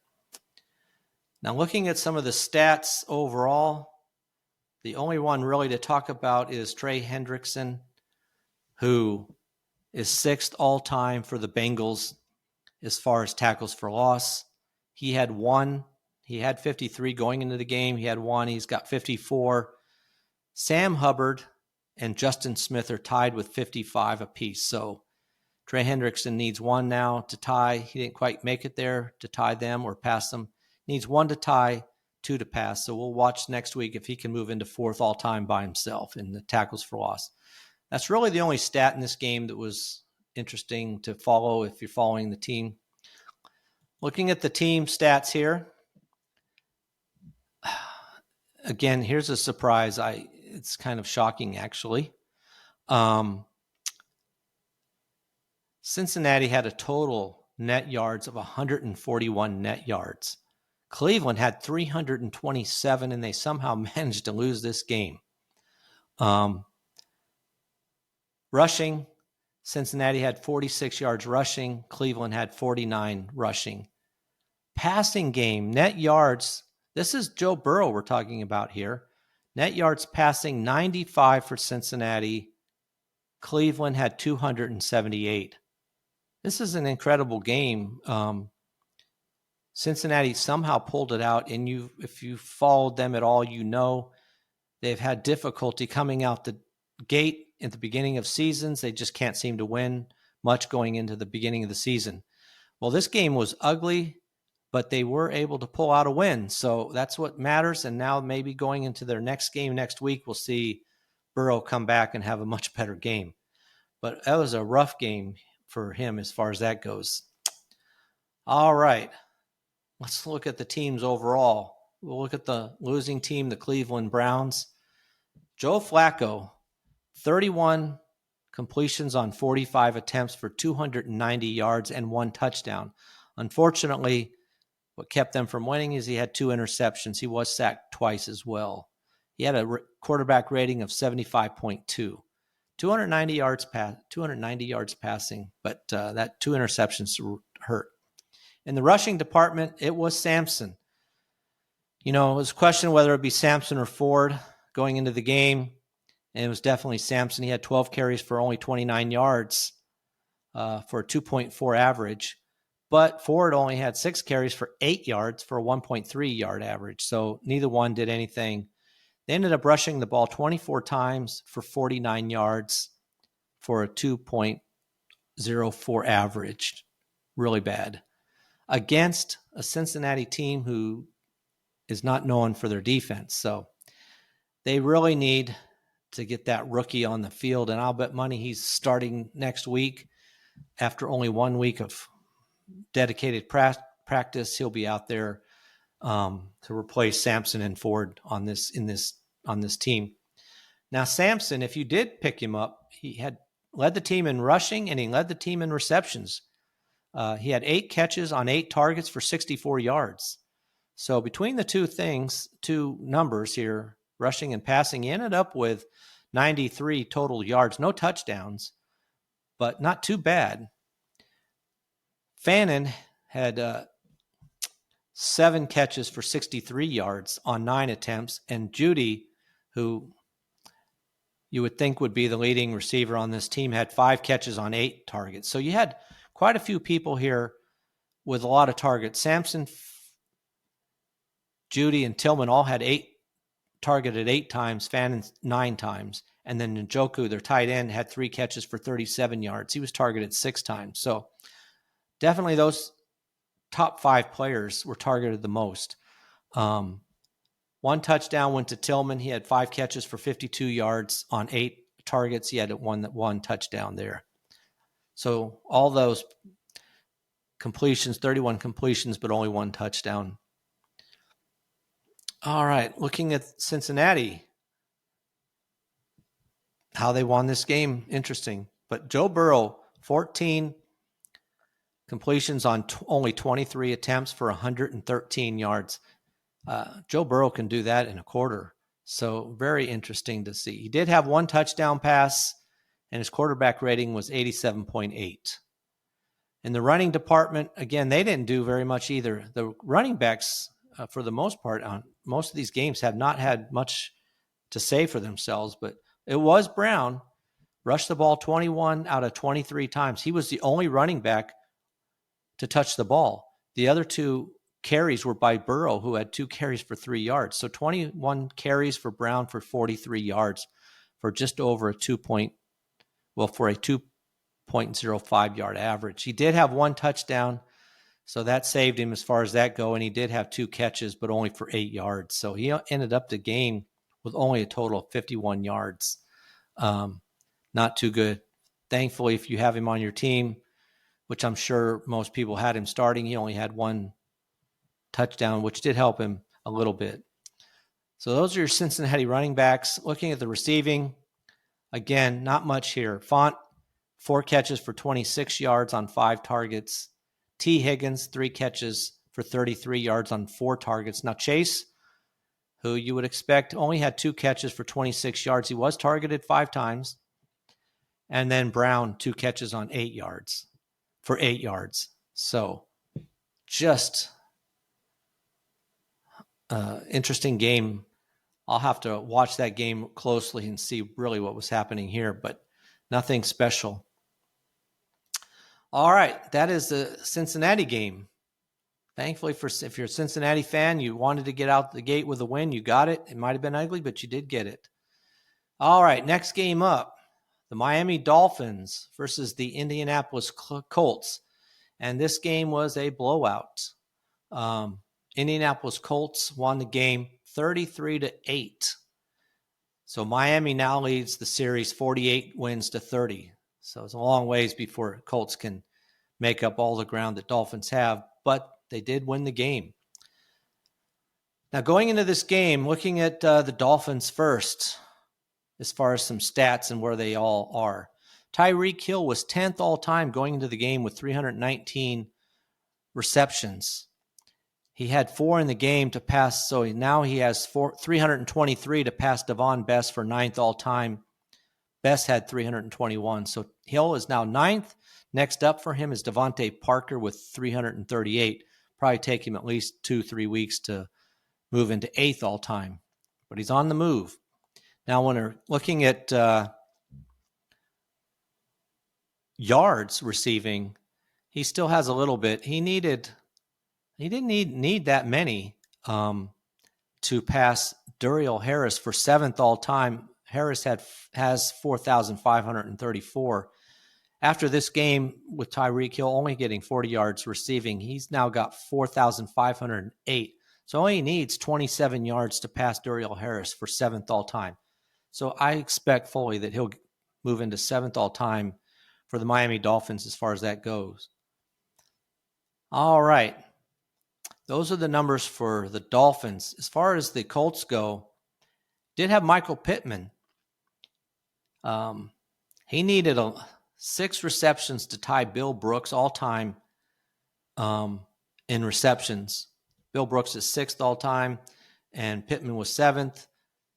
Now, looking at some of the stats overall, the only one really to talk about is Trey Hendrickson, who is 6th all-time for the Bengals as far as tackles for loss. He had 1. He had 53 going into the game. He had 1. He's got 54. Sam Hubbard and Justin Smith are tied with 55 apiece. So Trey Hendrickson needs 1 now to tie. He didn't quite make it there to tie them or pass them. Needs 1 to tie, 2 to pass. So we'll watch next week if he can move into 4th all-time by himself in the tackles for loss. That's really the only stat in this game that was interesting to follow if you're following the team. Looking at the team stats here. Again, here's a surprise. It's kind of shocking, actually. Cincinnati had a total net yards of 141 net yards. Cleveland had 327, and they somehow managed to lose this game. Rushing, Cincinnati had 46 yards rushing. Cleveland had 49 rushing. Passing game, net yards, This is Joe Burrow we're talking about here. Net yards passing 95 for Cincinnati. Cleveland had 278. This is an incredible game. Cincinnati somehow pulled it out, and if you followed them at all, you know they've had difficulty coming out the gate at the beginning of seasons. They just can't seem to win much going into the beginning of the season. Well, this game was ugly, but they were able to pull out a win. So that's what matters. And now maybe going into their next game next week, we'll see Burrow come back and have a much better game. But that was a rough game for him as far as that goes. All right. Let's look at the teams overall. We'll look at the losing team, the Cleveland Browns. Joe Flacco, 31 completions on 45 attempts for 290 yards and 1 touchdown. Unfortunately, what kept them from winning is he had 2 interceptions. He was sacked twice as well. He had a quarterback rating of 75.2. 290 yards passing, but that 2 interceptions hurt. In the rushing department, it was Sampson. It was a question whether it would be Sampson or Ford going into the game, and it was definitely Sampson. He had 12 carries for only 29 yards for a 2.4 average, but Ford only had 6 carries for 8 yards for a 1.3 yard average, so neither one did anything. They ended up rushing the ball 24 times for 49 yards for a 2.04 average. Really bad. Against a Cincinnati team who is not known for their defense. So they really need to get that rookie on the field, and I'll bet money he's starting next week. After only 1 week of dedicated practice, he'll be out there to replace Sampson and Ford on this team. Now, Sampson, if you did pick him up, he had led the team in rushing and he led the team in receptions. He had 8 catches on 8 targets for 64 yards. So between the two numbers here, rushing and passing, he ended up with 93 total yards, no touchdowns, but not too bad. Fannin had 7 catches for 63 yards on 9 attempts, and Judy, who you would think would be the leading receiver on this team, had 5 catches on 8 targets. So you had quite a few people here with a lot of targets. Sampson, Judy, and Tillman all had 8 times, Fannin 9 times. And then Njoku, their tight end, had 3 catches for 37 yards. He was targeted 6 times. So definitely those top 5 players were targeted the most. 1 touchdown went to Tillman. He had 5 catches for 52 yards on 8 targets. He had one touchdown there. So all those completions, 31 completions, but only 1 touchdown. All right, looking at Cincinnati, how they won this game, interesting. But Joe Burrow, 14 completions on only 23 attempts for 113 yards. Joe Burrow can do that in a quarter. So very interesting to see. He did have 1 touchdown pass, and his quarterback rating was 87.8. In the running department, again, they didn't do very much either. The running backs, for the most part, on most of these games have not had much to say for themselves, but it was Brown, rushed the ball 21 out of 23 times. He was the only running back to touch the ball. The other 2 carries were by Burrow, who had 2 carries for 3 yards. So 21 carries for Brown for 43 yards for just over a 2.05 yard average. He did have 1 touchdown, so that saved him as far as that go, and he did have 2 catches, but only for 8 yards. So he ended up the game with only a total of 51 yards. Not too good. Thankfully, if you have him on your team, which I'm sure most people had him starting, he only had 1 touchdown, which did help him a little bit. So those are your Cincinnati running backs. Looking at the receiving, again, not much here. Font, 4 catches for 26 yards on 5 targets. T. Higgins, 3 catches for 33 yards on 4 targets. Now Chase, who you would expect, only had 2 catches for 26 yards. He was targeted 5 times. And then Brown, 2 catches on 8 yards for 8 yards. So just interesting game. I'll have to watch that game closely and see really what was happening here, but nothing special. All right, that is the Cincinnati game. Thankfully, if you're a Cincinnati fan, you wanted to get out the gate with a win. You got it. It might have been ugly, but you did get it. All right, next game up, the Miami Dolphins versus the Indianapolis Colts. And this game was a blowout. Indianapolis Colts won the game 33-8. So Miami now leads the series 48 wins to 30. So it's a long ways before Colts can make up all the ground that Dolphins have, but they did win the game. Now going into this game, looking at the Dolphins first, as far as some stats and where they all are. Tyreek Hill was 10th all-time going into the game with 319 receptions. He had 4 in the game to pass, so now he has 323 to pass Devon Best for 9th all-time. Best had 321, so Hill is now 9th. Next up for him is Devontae Parker with 338. Probably take him at least 2-3 weeks to move into 8th all-time, but he's on the move. Now, when we're looking at yards receiving, he still has a little bit. He didn't need that many to pass Duriel Harris for 7th all time. Harris has 4,534. After this game with Tyreek Hill only getting 40 yards receiving, he's now got 4,508. So only needs 27 yards to pass Duriel Harris for 7th all time. So I expect fully that he'll move into 7th all time for the Miami Dolphins as far as that goes. All right. Those are the numbers for the Dolphins. As far as the Colts go, did have Michael Pittman. He needed 6 receptions to tie Bill Brooks all-time in receptions. Bill Brooks is 6th all-time, and Pittman was 7th.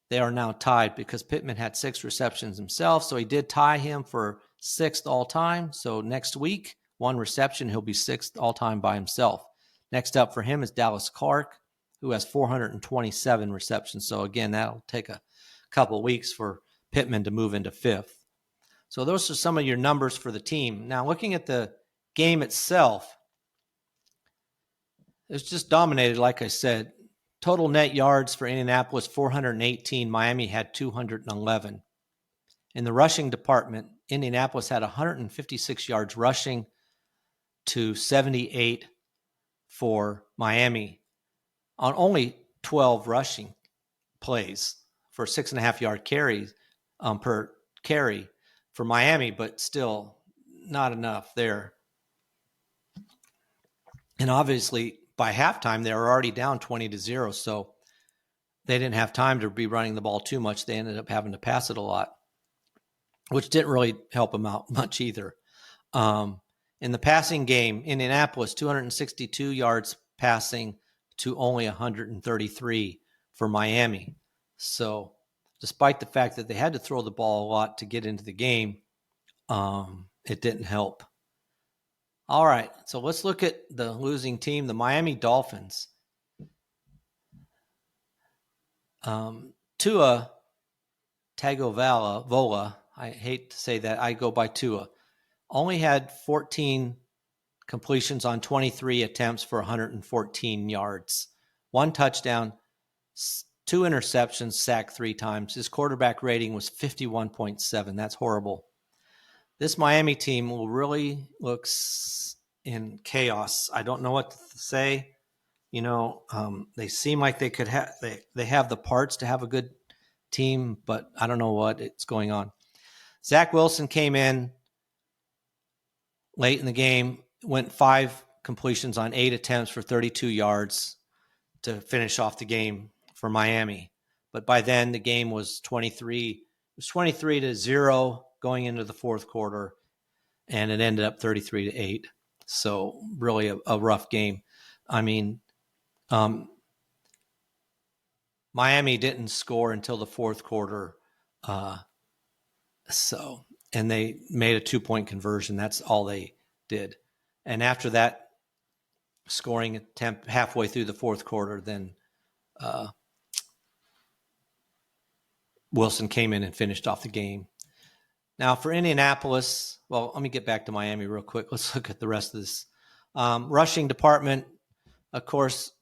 They are now tied because Pittman had 6 receptions himself, so he did tie him for 6th all-time. So next week, 1 reception, he'll be 6th all-time by himself. Next up for him is Dallas Clark, who has 427 receptions. So again, that'll take a couple weeks for Pittman to move into 5th. So those are some of your numbers for the team. Now, looking at the game itself, it's just dominated, like I said. Total net yards for Indianapolis, 418. Miami had 211. In the rushing department, Indianapolis had 156 yards rushing to 78 for Miami on only 12 rushing plays for 6.5-yard carries per carry for Miami, but still not enough there. And obviously, by halftime, they were already down 20-0, so they didn't have time to be running the ball too much. They ended up having to pass it a lot, which didn't really help them out much either. In the passing game, Indianapolis, 262 yards passing to only 133 for Miami. So despite the fact that they had to throw the ball a lot to get into the game, it didn't help. All right, so let's look at the losing team, the Miami Dolphins. Tua Tagovailoa, I hate to say that, I go by Tua, only had 14 completions on 23 attempts for 114 yards. 1 touchdown, 2 interceptions, sacked 3 times. His quarterback rating was 51.7. That's horrible. This Miami team really looks in chaos. I don't know what to say. You know, they seem like they could have they have the parts to have a good team, but I don't know what it's going on. Zach Wilson came in late in the game, went 5 completions on 8 attempts for 32 yards to finish off the game for Miami. But by then the game was 23-0 going into the fourth quarter, and it ended up 33-8. So really a rough game. I mean, Miami didn't score until the fourth quarter. And they made a 2-point conversion. That's all they did. And after that scoring attempt halfway through the fourth quarter, then Wilson came in and finished off the game. Now for Indianapolis, well, let me get back to Miami real quick. Let's look at the rest of this. Rushing department, of course,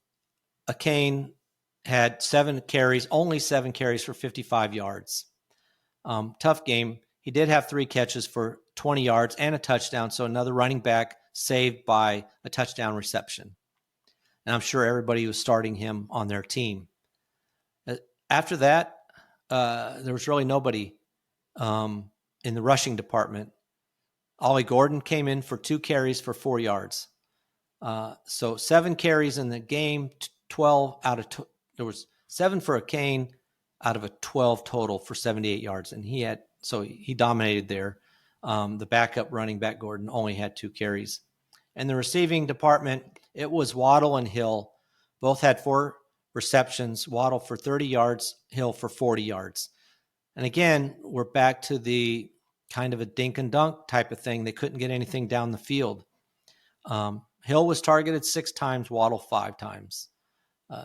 Kane had 7 carries, only 7 carries for 55 yards. Tough game. He did have 3 catches for 20 yards and a touchdown, so another running back saved by a touchdown reception. And I'm sure everybody was starting him on their team. After that, there was really nobody in the rushing department. Ollie Gordon came in for 2 carries for 4 yards. So 7 carries in the game, 12 out of there was 7 for a Kane out of a 12 total for 78 yards, and he dominated there. The backup running back Gordon only had 2 carries. In the receiving department, it was Waddle and Hill. Both had 4 receptions. Waddle for 30 yards, Hill for 40 yards. And again, we're back to the kind of a dink and dunk type of thing. They couldn't get anything down the field. Hill was targeted 6 times, Waddle 5 times.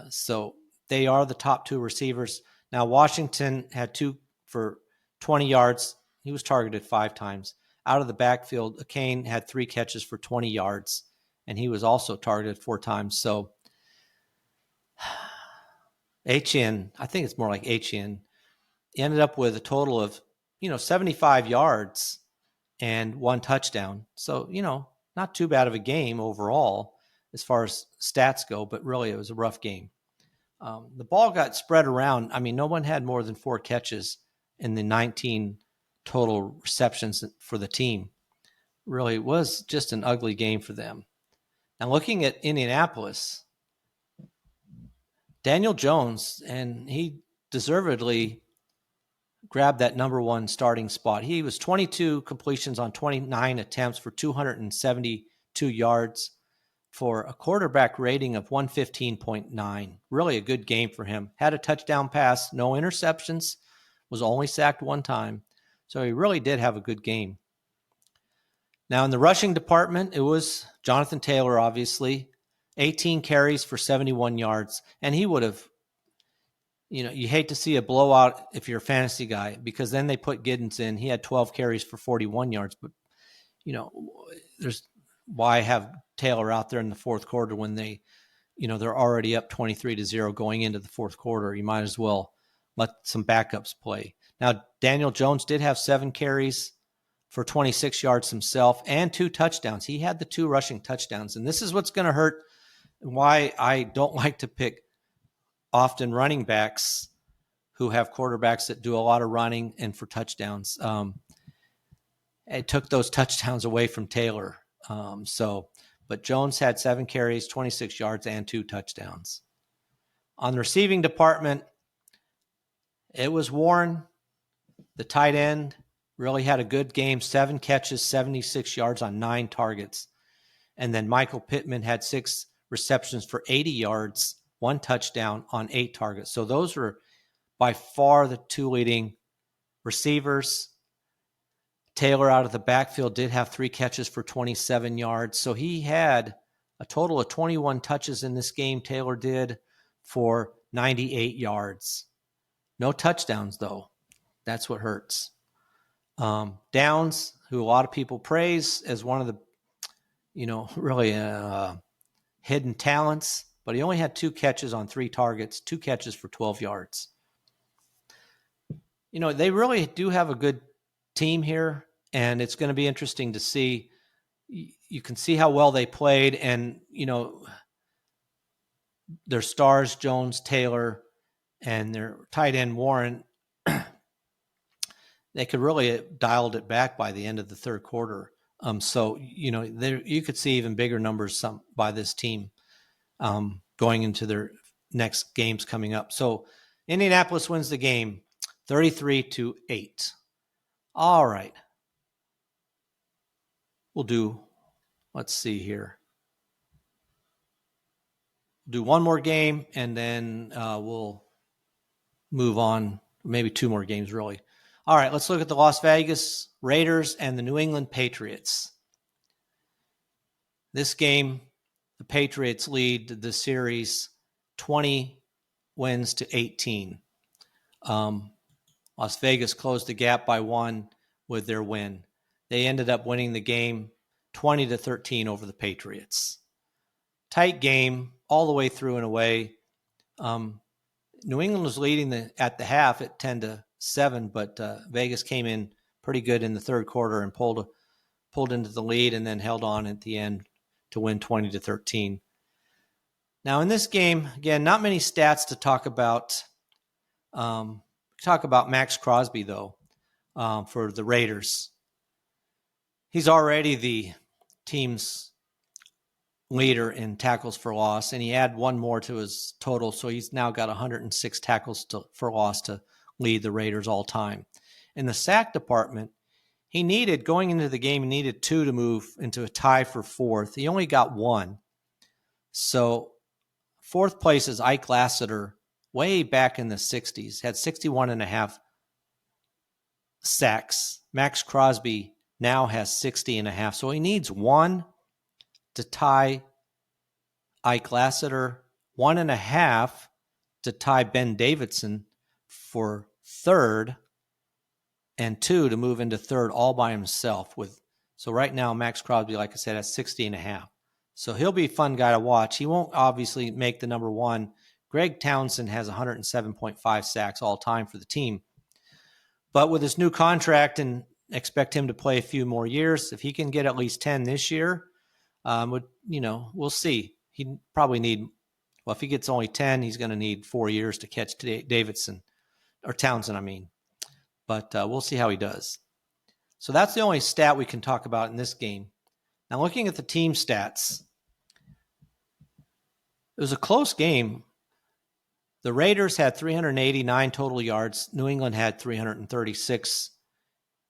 So they are the top 2 receivers. Now, Washington had 2 for 20 yards. He was targeted 5 times. Out of the backfield, Kane had 3 catches for 20 yards, and he was also targeted 4 times. So Etienne, I think it's more like Etienne, ended up with a total of, 75 yards and 1 touchdown. So, not too bad of a game overall as far as stats go, but really it was a rough game. The ball got spread around. I mean, no one had more than 4 catches in the 19 total receptions for the team. Really, it was just an ugly game for them. Now, looking at Indianapolis, Daniel Jones, and he deservedly grabbed that number 1 starting spot. He was 22 completions on 29 attempts for 272 yards for a quarterback rating of 115.9. Really a good game for him. Had a touchdown pass, no interceptions, was only sacked 1 time. So he really did have a good game. Now in the rushing department, it was Jonathan Taylor, obviously, 18 carries for 71 yards. And he would have, you hate to see a blowout if you're a fantasy guy, because then they put Giddens in. He had 12 carries for 41 yards. But, there's why have Taylor out there in the fourth quarter when they're already up 23-0 going into the fourth quarter? You might as well let some backups play. Now, Daniel Jones did have 7 carries for 26 yards himself and 2 touchdowns. He had the 2 rushing touchdowns. And this is what's going to hurt, why I don't like to pick often running backs who have quarterbacks that do a lot of running and for touchdowns. It took those touchdowns away from Taylor. But Jones had 7 carries, 26 yards, and 2 touchdowns. On the receiving department, it was Warren, the tight end, really had a good game, 7 catches, 76 yards on 9 targets. And then Michael Pittman had 6 receptions for 80 yards, 1 touchdown on 8 targets. So those were by far the 2 leading receivers. Taylor out of the backfield did have 3 catches for 27 yards. So he had a total of 21 touches in this game. Taylor did for 98 yards. No touchdowns, though. That's what hurts. Downs, who a lot of people praise as one of the, really hidden talents, but he only had 2 catches on 3 targets, 2 catches for 12 yards. They really do have a good team here, and it's going to be interesting to see. You can see how well they played, and, their stars, Jones, Taylor, and their tight end, Warren, they could really have dialed it back by the end of the third quarter. So, you could see even bigger numbers by this team going into their next games coming up. So Indianapolis wins the game 33-8. All right. Let's see here. Do one more game, and then we'll move on. Maybe 2 more games, really. All right, let's look at the Las Vegas Raiders and the New England Patriots. This game, the Patriots lead the series 21-0. wins to 18. Las Vegas closed the gap by 1 with their win. They ended up winning the game 20-13 over the Patriots. Tight game all the way through and away. New England was leading at the half at 10-7, but Vegas came in pretty good in the third quarter and pulled into the lead and then held on at the end to win 20-13. Now in this game, again, not many stats to talk about. Talk about Max Crosby though, for the Raiders. He's already the team's leader in tackles for loss, and he had one more to his total, so he's now got 106 tackles for loss to lead the Raiders all time. In the sack department, going into the game, he needed 2 to move into a tie for 4th. He only got 1. So 4th place is Ike Lassiter, way back in the 60s, had 61.5 sacks. Max Crosby now has 60.5. So he needs 1 to tie Ike Lassiter, 1.5 to tie Ben Davidson for 3rd, and 2 to move into 3rd all by himself. So right now, Max Crosby, like I said, has 60.5. So he'll be a fun guy to watch. He won't obviously make the number 1. Greg Townsend has 107.5 sacks all time for the team. But with his new contract, and expect him to play a few more years, if he can get at least 10 this year, we'll see. He'd probably if he gets only 10, he's going to need 4 years to catch Townsend, I mean. But we'll see how he does. So that's the only stat we can talk about in this game. Now, looking at the team stats, it was a close game. The Raiders had 389 total yards. New England had 336.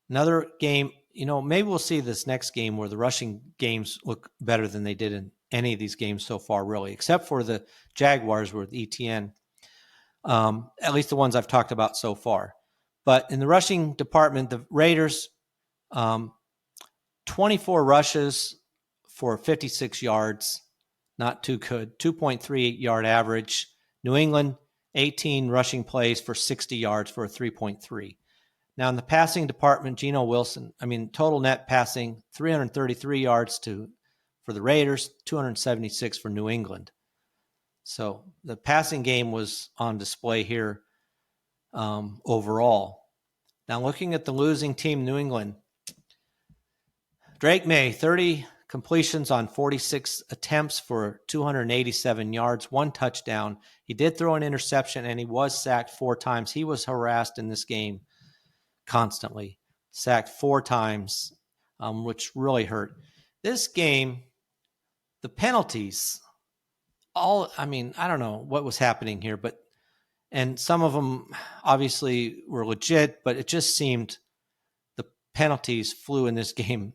Another game, maybe we'll see this next game where the rushing games look better than they did in any of these games so far, really, except for the Jaguars with ETN, at least the ones I've talked about so far. But in the rushing department, the Raiders, 24 rushes for 56 yards, not too good, 2.38 yard average. New England, 18 rushing plays for 60 yards for a 3.3. Now, in the passing department, Geno Wilson, total net passing, 333 yards for the Raiders, 276 for New England. So the passing game was on display here overall. Now, looking at the losing team, New England, Drake May, 30 completions on 46 attempts for 287 yards, 1 touchdown. He did throw an interception, and he was sacked 4 times. He was harassed in this game constantly, sacked 4 times, which really hurt. This game, the penalties, I don't know what was happening here, and some of them obviously were legit, but it just seemed the penalties flew in this game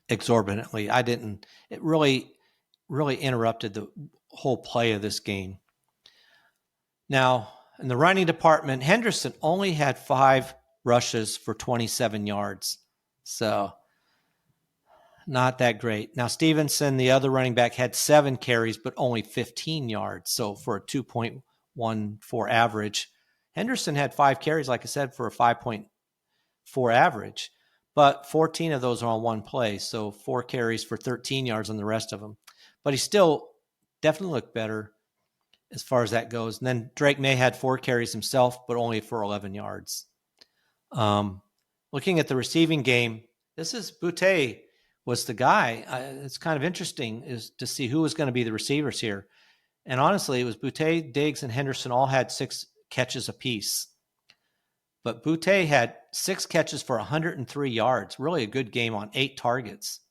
exorbitantly. It really, really interrupted the whole play of this game. Now, in the running department, Henderson only had 5 rushes for 27 yards. So not that great. Now, Stevenson, the other running back, had 7 carries, but only 15 yards. So for a 2.14 average. Henderson had 5 carries, like I said, for a 5.4 average. But 14 of those are on 1 play, so 4 carries for 13 yards on the rest of them. But he still definitely looked better as far as that goes. And then Drake May had 4 carries himself, but only for 11 yards. Looking at the receiving game, Boutte was the guy. It's kind of interesting is to see who was going to be the receivers here. And honestly, it was Boutte, Diggs, and Henderson all had 6 catches apiece. But Boutte had 6 catches for 103 yards, really a good game on 8 targets.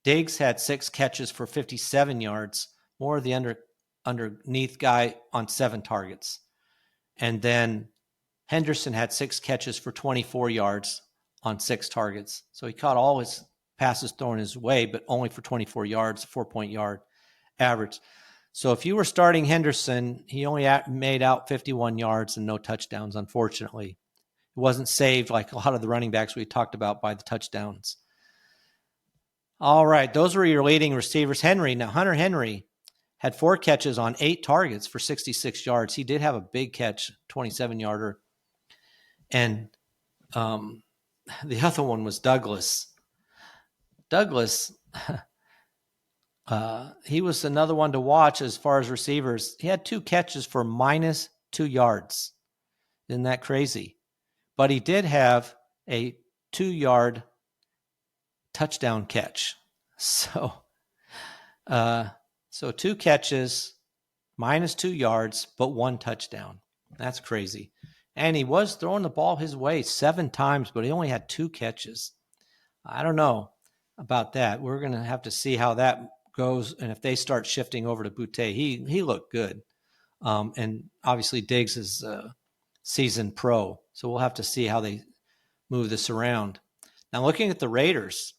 Diggs had 6 catches for 57 yards, more of the underneath guy on 7 targets. And then Henderson had 6 catches for 24 yards on 6 targets. So he caught all his passes thrown his way, but only for 24 yards, 4-point yard average. So if you were starting Henderson, he only made out 51 yards and no touchdowns, unfortunately. It wasn't saved like a lot of the running backs we talked about by the touchdowns. All right, those were your leading receivers. Hunter Henry had 4 catches on 8 targets for 66 yards. He did have a big catch, 27-yarder. And the other one was Douglas. Douglas, he was another one to watch as far as receivers. He had 2 catches for minus 2 yards. Isn't that crazy? But he did have a 2-yard touchdown catch. So 2 catches, minus 2 yards, but 1 touchdown. That's crazy. And he was throwing the ball his way 7 times, but he only had 2 catches. I don't know about that. We're going to have to see how that goes. And if they start shifting over to Boutte, he looked good. And obviously Diggs is a seasoned pro. So we'll have to see how they move this around. Now looking at the Raiders,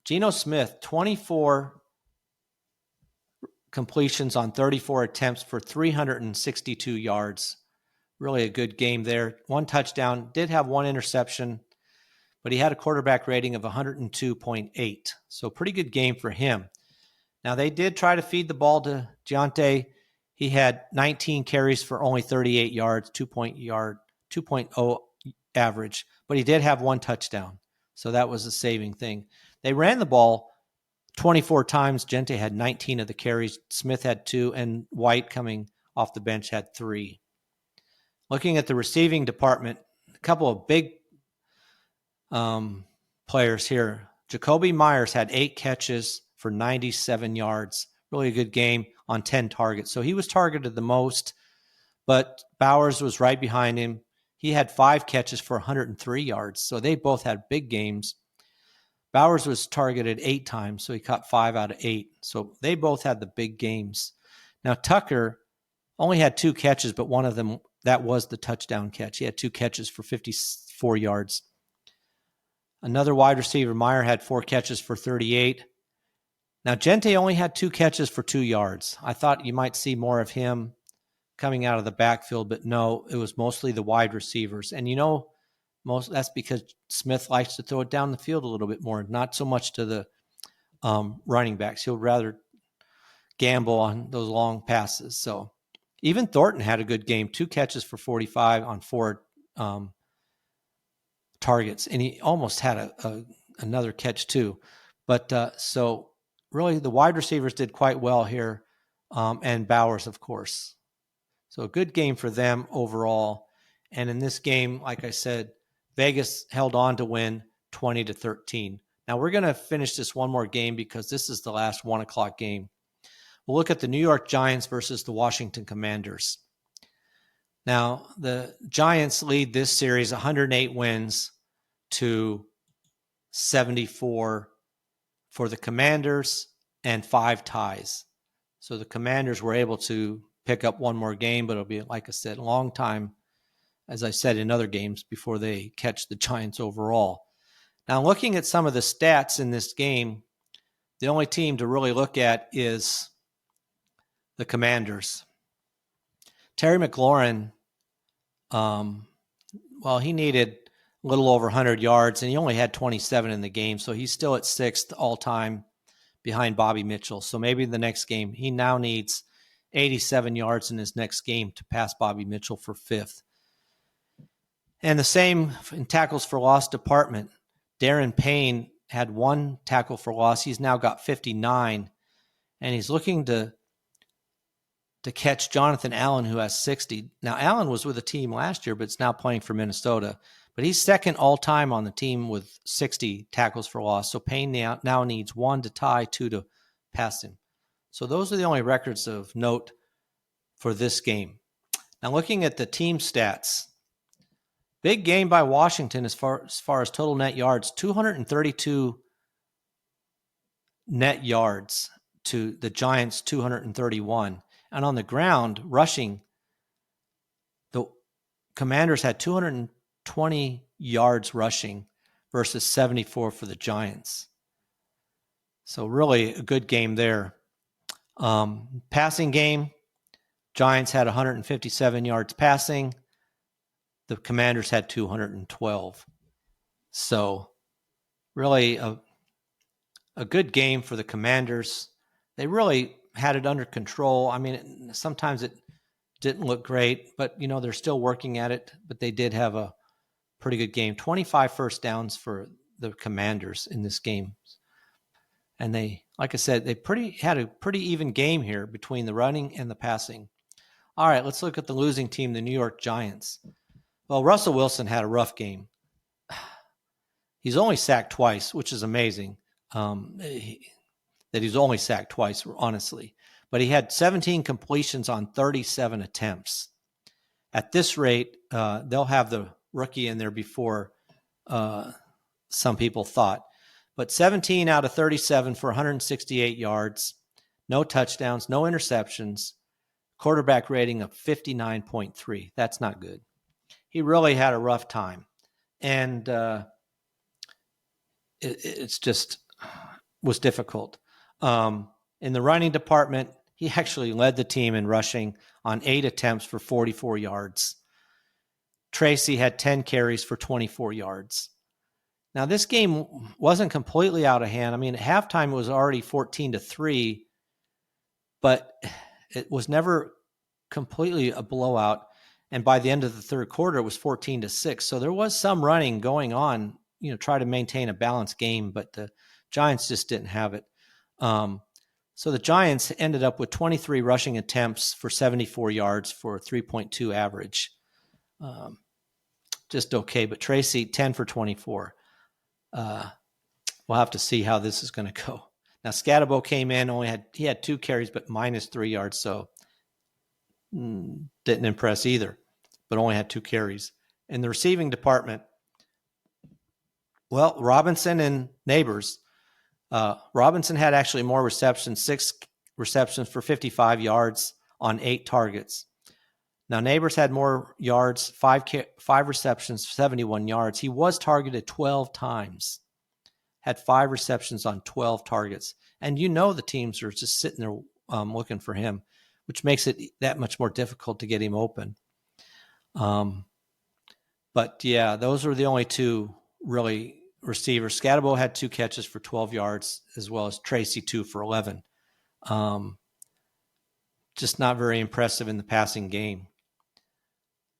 Geno Smith, 24 completions on 34 attempts for 362 yards. Really a good game there. 1 touchdown, did have 1 interception, but he had a quarterback rating of 102.8. So pretty good game for him. Now they did try to feed the ball to Giante. He had 19 carries for only 38 yards, 2.0 average, but he did have 1 touchdown. So that was a saving thing. They ran the ball 24 times. Gente had 19 of the carries. Smith had 2, and White, coming off the bench, had 3. Looking at the receiving department, a couple of big players here. Jacoby Myers had 8 catches for 97 yards. Really a good game on 10 targets. So he was targeted the most, but Bowers was right behind him. He had 5 catches for 103 yards. So they both had big games. Bowers was targeted 8 times, so he caught 5 out of 8. So they both had the big games. Now Tucker only had 2 catches, but one of them, that was the touchdown catch. He had 2 catches for 54 yards. Another wide receiver, Meyer, had 4 catches for 38. Now, Gente only had 2 catches for 2 yards. I thought you might see more of him coming out of the backfield, but no, it was mostly the wide receivers. And that's because Smith likes to throw it down the field a little bit more, not so much to the running backs. He'll rather gamble on those long passes. So even Thornton had a good game, 2 catches for 45 on 4 targets, and he almost had another catch too. But so really the wide receivers did quite well here, and Bowers, of course. So a good game for them overall. And in this game, like I said, Vegas held on to win 20-13. Now we're going to finish this one more game because this is the last 1:00 game. We'll look at the New York Giants versus the Washington Commanders. Now, the Giants lead this series 108 wins to 74 for the Commanders and 5 ties. So the Commanders were able to pick up one more game, but it'll be, like I said, a long time, as I said in other games, before they catch the Giants overall. Now, looking at some of the stats in this game, the only team to really look at is the Commanders. Terry McLaurin, he needed a little over 100 yards, and he only had 27 in the game, so he's still at 6th all-time behind Bobby Mitchell. So maybe the next game, he now needs 87 yards in his next game to pass Bobby Mitchell for 5th. And the same in tackles for loss department. Darren Payne had 1 tackle for loss. He's now got 59, and he's looking to catch Jonathan Allen, who has 60. Now, Allen was with a team last year, but it's now playing for Minnesota. But he's 2nd all-time on the team with 60 tackles for loss. So Payne now needs 1 to tie, 2 to pass him. So those are the only records of note for this game. Now, looking at the team stats, big game by Washington as far as total net yards, 232 net yards to the Giants' 231. And on the ground, rushing, the Commanders had 220 yards rushing versus 74 for the Giants. So really a good game there. Passing game, Giants had 157 yards passing. The Commanders had 212. So really a good game for the Commanders. They really had it under control. I mean, sometimes it didn't look great, but, they're still working at it. But they did have a pretty good game. 25 first downs for the Commanders in this game. And they, like I said, they had a pretty even game here between the running and the passing. All right, let's look at the losing team, the New York Giants. Well, Russell Wilson had a rough game. He's only sacked twice, which is amazing that he's only sacked twice, honestly. But he had 17 completions on 37 attempts. At this rate, they'll have the rookie in there before some people thought. But 17 out of 37 for 168 yards, no touchdowns, no interceptions, quarterback rating of 59.3. That's not good. He really had a rough time. And it's just was difficult. In the running department, he actually led the team in rushing on 8 attempts for 44 yards. Tracy had 10 carries for 24 yards. Now, this game wasn't completely out of hand. I mean, at halftime, it was already 14-3, but it was never completely a blowout. And by the end of the third quarter, it was 14-6. So there was some running going on, try to maintain a balanced game, but the Giants just didn't have it. So the Giants ended up with 23 rushing attempts for 74 yards for a 3.2 average. Just okay. But Tracy, 10 for 24. We'll have to see how this is going to go. Now, Scatabo came in, he had 2 carries, but minus 3 yards. So didn't impress either, but only had 2 carries. In the receiving department, well, Robinson and Neighbors. Robinson had actually more receptions, 6 receptions for 55 yards on 8 targets. Now, Neighbors had more yards, 5 receptions, 71 yards. He was targeted 12 times, had 5 receptions on 12 targets. And the teams are just sitting there looking for him, which makes it that much more difficult to get him open. But, yeah, those were the only 2 really receivers. Scatabo had 2 catches for 12 yards, as well as Tracy 2 for 11. Just not very impressive in the passing game.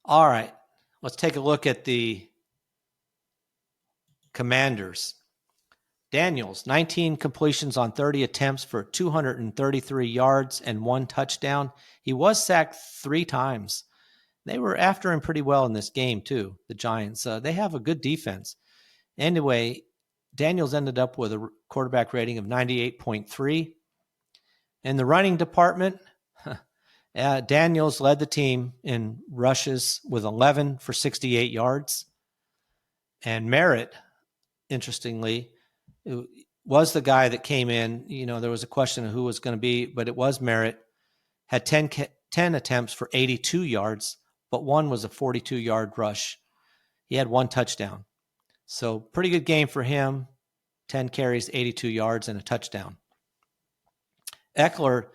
All right, let's take a look at the Commanders. Daniels, 19 completions on 30 attempts for 233 yards and 1 touchdown. He was sacked 3 times. They were after him pretty well in this game, too, the Giants. They have a good defense. Anyway, Daniels ended up with a quarterback rating of 98.3. In the running department, Daniels led the team in rushes with 11 for 68 yards. And Merritt, interestingly, was the guy that came in. There was a question of who was going to be, but it was Merritt. Had 10 attempts for 82 yards, but one was a 42-yard rush. He had 1 touchdown. So pretty good game for him. 10 carries, 82 yards, and a touchdown. Eckler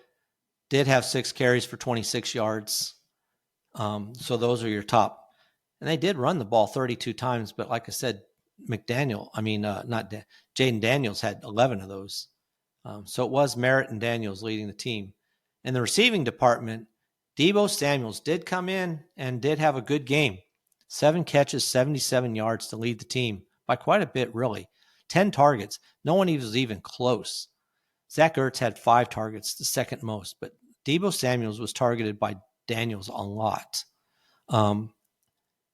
did have 6 carries for 26 yards. So those are your top. And they did run the ball 32 times, but like I said, Jaden Daniels had 11 of those. So it was Merritt and Daniels leading the team. In the receiving department, Deebo Samuels did come in and did have a good game. 7 catches, 77 yards to lead the team by quite a bit, really. 10 targets. No one was even close. Zach Ertz had 5 targets, the second most, but Deebo Samuels was targeted by Daniels a lot.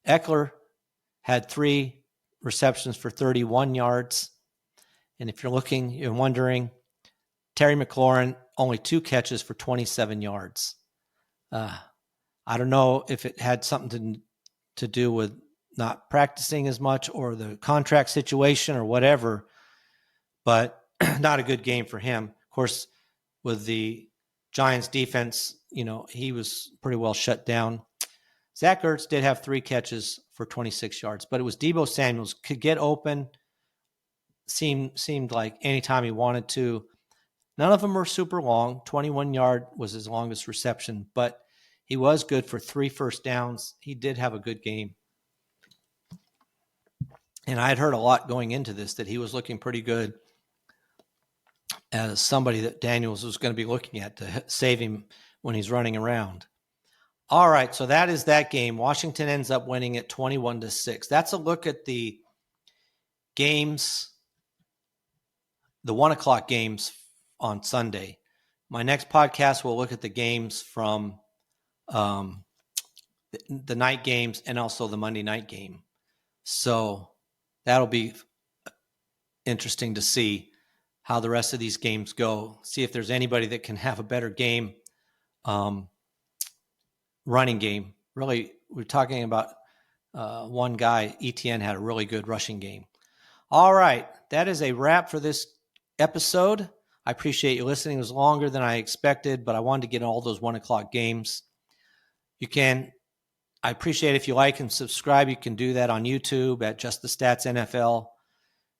Eckler had 3 receptions for 31 yards. And if you're looking and wondering, Terry McLaurin, only 2 catches for 27 yards. I don't know if it had something to do with not practicing as much or the contract situation or whatever, but not a good game for him. Of course, with the Giants defense, he was pretty well shut down. Zach Ertz did have 3 catches for 26 yards, but it was Deebo Samuels could get open. Seemed like anytime he wanted to. None of them were super long. 21-yard was his longest reception, but he was good for 3 first downs. He did have a good game. And I had heard a lot going into this that he was looking pretty good. as somebody that Daniels was going to be looking at to save him when he's running around. All right, so that is that game. Washington ends up winning it 21-6. That's a look at the games, the 1:00 games on Sunday. My next podcast will look at the games from the night games and also the Monday night game. So that'll be interesting to see how the rest of these games go. See if there's anybody that can have a better game, running game. Really, we're talking about one guy, ETN, had a really good rushing game. All right, that is a wrap for this episode. I appreciate you listening. It was longer than I expected, but I wanted to get all those 1:00 games. I appreciate if you like and subscribe. You can do that on YouTube at Just the Stats NFL.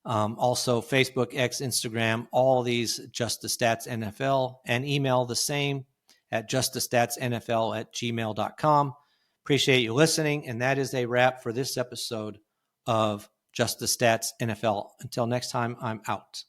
Also Facebook, X, Instagram, all these Just the Stats NFL, and email the same at justthestatsnfl@gmail.com. Appreciate you listening, and that is a wrap for this episode of Just the Stats NFL. Until next time, I'm out.